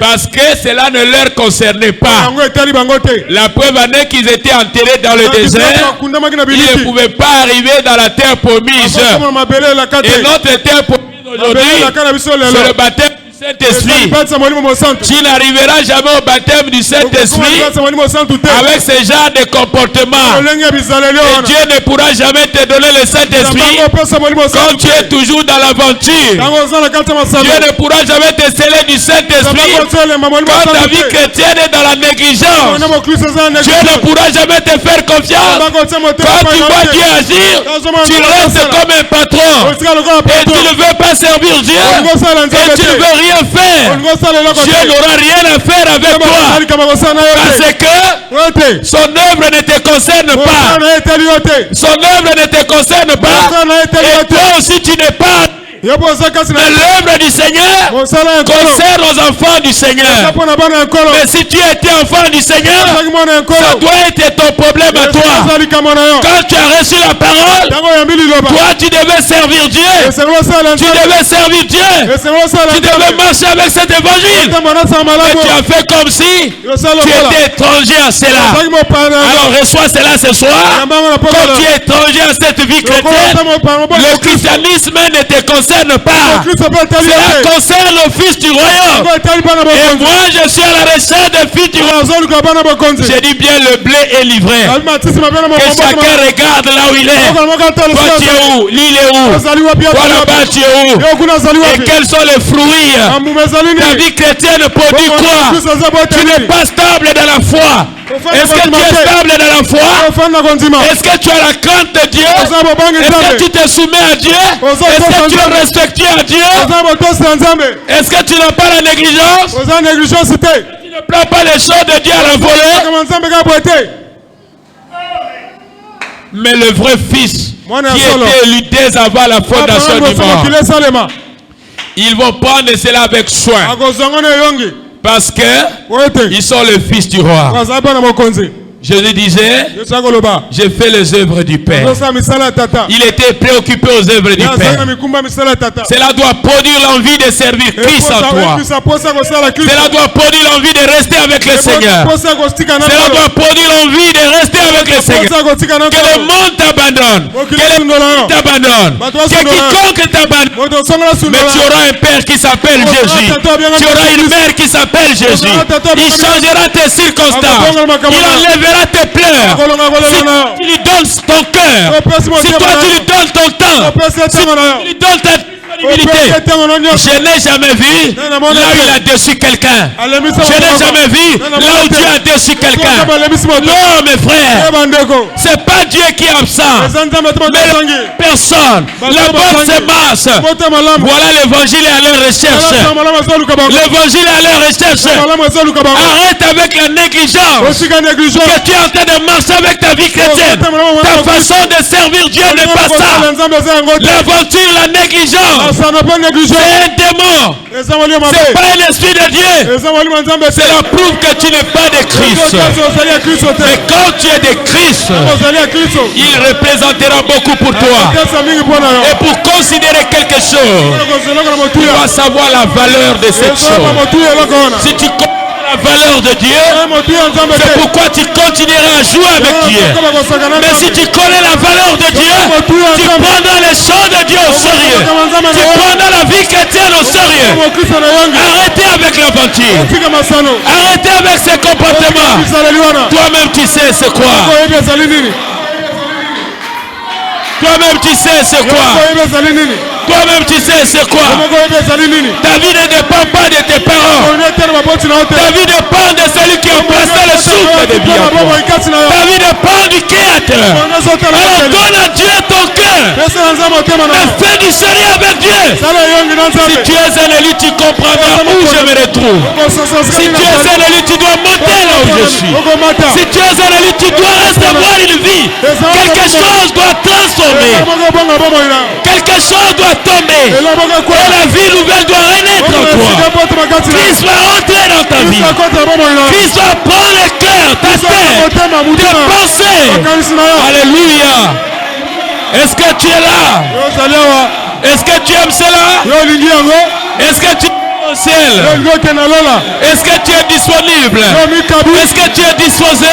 parce que cela ne leur concernait pas. La preuve en est qu'ils étaient enterrés dans le désert. Ils ne pouvaient pas arriver dans la terre promise. Et notre terre promise aujourd'hui, c'est le baptême du Saint-Esprit. Tu n'arriveras jamais au baptême du Saint-Esprit avec ce genre de comportement. Et Dieu ne pourra jamais te donner le Saint-Esprit quand tu es toujours dans l'aventure. Dieu ne pourra jamais te sceller du Saint-Esprit quand ta vie chrétienne est dans la négligence. Dieu ne pourra jamais te faire confiance. Quand tu vois Dieu agir, tu restes comme un patron. Et tu ne veux pas servir Dieu. Et tu ne veux rien faire. Dieu n'aura rien à faire avec toi. Parce que son œuvre ne te concerne pas. Son œuvre ne te concerne pas. Et toi aussi tu n'es pas. Mais l'œuvre du Seigneur concerne aux enfants du Seigneur. Mais si tu étais enfant du Seigneur, ça doit être ton problème à toi. Quand tu as reçu la parole, toi tu devais servir Dieu. Tu devais servir Dieu. Tu devais marcher avec cet évangile. Mais tu as fait comme si tu étais étranger à cela. Alors reçois cela ce soir. Quand tu es étranger à cette vie chrétienne, le christianisme ne te concerne pas. Cela concerne le Fils du royaume. Et moi je suis à la recherche des fils du royaume. J'ai dit bien, le blé est livré. Que chacun regarde là où il est. Toi tu es où? Lui il est où? Toi là-bas tu es où? Et quels sont les fruits? Ta vie chrétienne produit quoi? Tu n'es pas stable dans la foi. Est-ce que tu es stable dans la foi? Est-ce que tu as la crainte de Dieu? Est-ce que tu te soumets à Dieu? Est-ce que tu es respecté à Dieu? Est-ce que tu n'as pas la négligence? Tu ne prends pas les choses de Dieu à la volée? Mais le vrai fils qui était élu dès avant la fondation du monde, ils vont prendre cela avec soin. Parce que ils sont le fils du roi. Jésus disait, j'ai fait les œuvres du Père. Il était préoccupé aux œuvres du Père. Cela doit produire l'envie de servir Christ en toi. Cela doit produire l'envie de rester avec le Seigneur. Cela doit produire l'envie de rester avec le Seigneur. Que le monde t'abandonne. Que le monde t'abandonne. Que quiconque t'abandonne. Mais tu auras un Père qui s'appelle Jésus. Tu auras une mère qui s'appelle Jésus. Il changera tes circonstances. Il enlèvera tes pleurs. Si tu lui donnes ton cœur, si toi tu lui donnes ton temps, si tu lui donnes ta disponibilité, je n'ai jamais vu là où il a déçu quelqu'un. Je n'ai jamais vu là où Dieu a déçu quelqu'un. Non mes frères, c'est pas Dieu qui est absent, mais la personne. La bonne semence. Voilà l'évangile est à leur recherche. L'évangile est à leur recherche. Arrête avec la négligence. Que tu es en train de marcher avec ta vie chrétienne. Ta façon de servir Dieu n'est pas ça. L'aventure, la négligence, c'est un démon. C'est pas un esprit de Dieu. Cela prouve que tu n'es pas de Christ. Mais quand tu es de Christ, il représentera beaucoup pour toi. Et pour considérer quelque chose, tu dois savoir la valeur de cette chose. Si tu connais la valeur de Dieu, c'est pourquoi tu continueras à jouer avec Dieu. Mais si tu connais la valeur de Dieu, tu prendras les choses de Dieu au sérieux. Tu prendras la vie chrétienne au sérieux. Arrêtez avec l'aventure. Arrêtez avec ces comportements. Toi-même tu sais c'est quoi. Toi-même tu sais c'est quoi. Toi-même tu sais c'est quoi. Ta vie ne dépend pas de tes parents. Ta vie dépend de celui qui a placé le souffle de vie en toi. Ta vie dépend du Créateur. Alors donne à Dieu ton cœur. Mais fais du sérieux avec Dieu. Si tu es un élu, tu comprendras où je me retrouve. Si tu es un élu, tu dois monter là où je suis. Si tu es un élu, tu dois recevoir une vie. Quelque chose doit transformer. Quelque chose doit tomber. Et la vie nouvelle doit renaître en toi. Christ va entrer dans ta vie. Christ va prendre le cœur, ta tête, tes pensées. Alléluia. Est-ce que tu es là? Est-ce que tu aimes cela? Est-ce que tu ciel. Est-ce que tu es disponible? Est-ce que tu es disposé?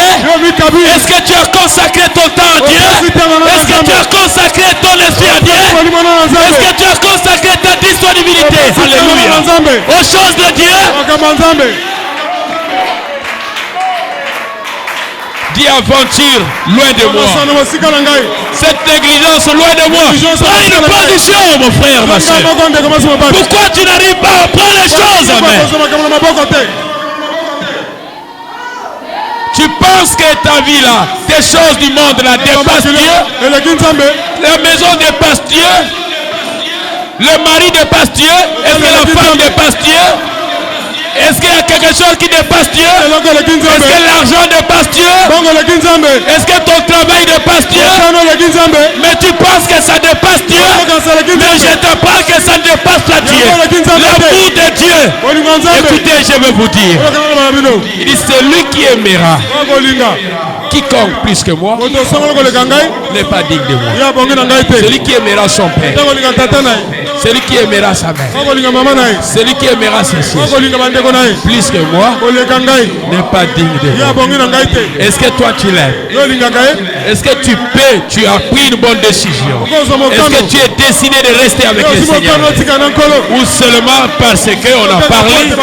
Est-ce que tu as consacré ton temps à Dieu? Est-ce que tu as consacré ton esprit à Dieu? Est-ce que tu as consacré ta disponibilité? Alléluia. Aux choses de Dieu. Dis aventure loin de moi. Cette négligence loin de moi. Prends une position, mon frère, ma soeur. Pourquoi tu n'arrives pas à prendre les choses, amen? Tu penses que ta vie là, des choses du monde là dépassent Dieu? La maison dépasse Dieu? Le mari dépasse Dieu? Est-ce que la femme dépasse Dieu? Est-ce qu'il y a quelque chose qui dépasse Dieu? Est-ce que l'argent dépasse Dieu? Est-ce que ton travail dépasse Dieu? Mais tu penses que ça dépasse Dieu? Mais je t'apprends que ça ne dépasse pas Dieu. L'amour de Dieu. Écoutez, je veux vous dire. Il dit, c'est lui qui aimera quiconque plus que moi n'est pas digne de moi. Celui qui aimera son père, celui qui aimera sa mère, celui qui aimera ses fils plus que moi n'est pas digne de moi. Est-ce que toi tu l'aimes? Est-ce que tu as pris une bonne décision? Est-ce que tu es décidé de rester avec le Seigneur? Ou seulement parce qu'on a parlé?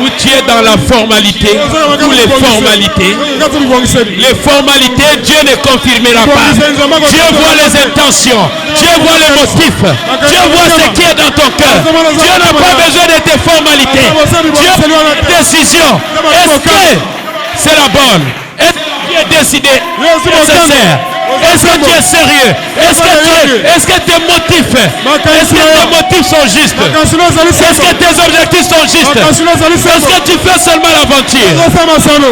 Ou tu es dans la formalité? Ou les formalités? Les formalités, Dieu ne confirmera pas. Dieu voit les intentions. Dieu voit les motifs. Dieu voit ce qui est dans ton cœur. Dieu n'a pas besoin de tes formalités. Dieu voit la décision. Est-ce que c'est la bonne? Est-ce que tu es décidé? Nécessaire? Est-ce que tu es sérieux? Est-ce que tes motifs sont justes? Est-ce que tes objectifs sont justes? Est-ce que tu fais seulement l'aventure?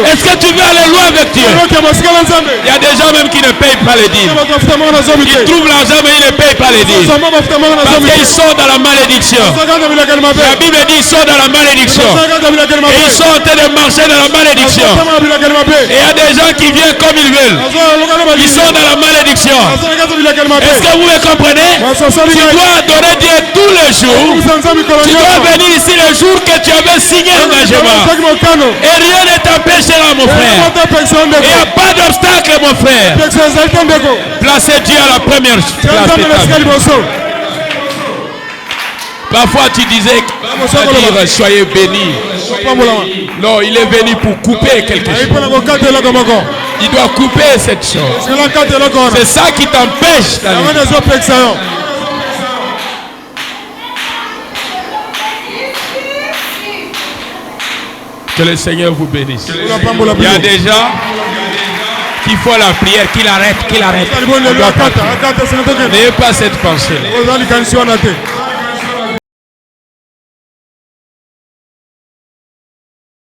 Est-ce que tu veux aller loin avec Dieu? Il y a des gens même qui ne payent pas les dîmes. Ils trouvent l'argent mais ils ne payent pas les dîmes. Parce qu'ils sont dans la malédiction. La Bible dit qu'ils sont dans la malédiction. Et ils sont en train de marcher dans la malédiction. Et il y a des gens qui viennent comme ils veulent. Ils sont dans la malédiction. Est-ce que vous me comprenez? Tu dois adorer Dieu tous les jours. Tu dois venir ici le jour que tu avais signé l'engagement. Et rien ne t'empêchera, mon frère. Il n'y a pas d'obstacle, mon frère. Placez Dieu à la première place de ta vie. Parfois tu disais, soyez bénis. Non, il est venu pour couper quelque chose. Il doit couper cette chose. C'est ça qui t'empêche d'aller. Que le Seigneur vous bénisse. Il y a des gens qui font la prière, qu'il arrête. N'ayez pas cette pensée-là.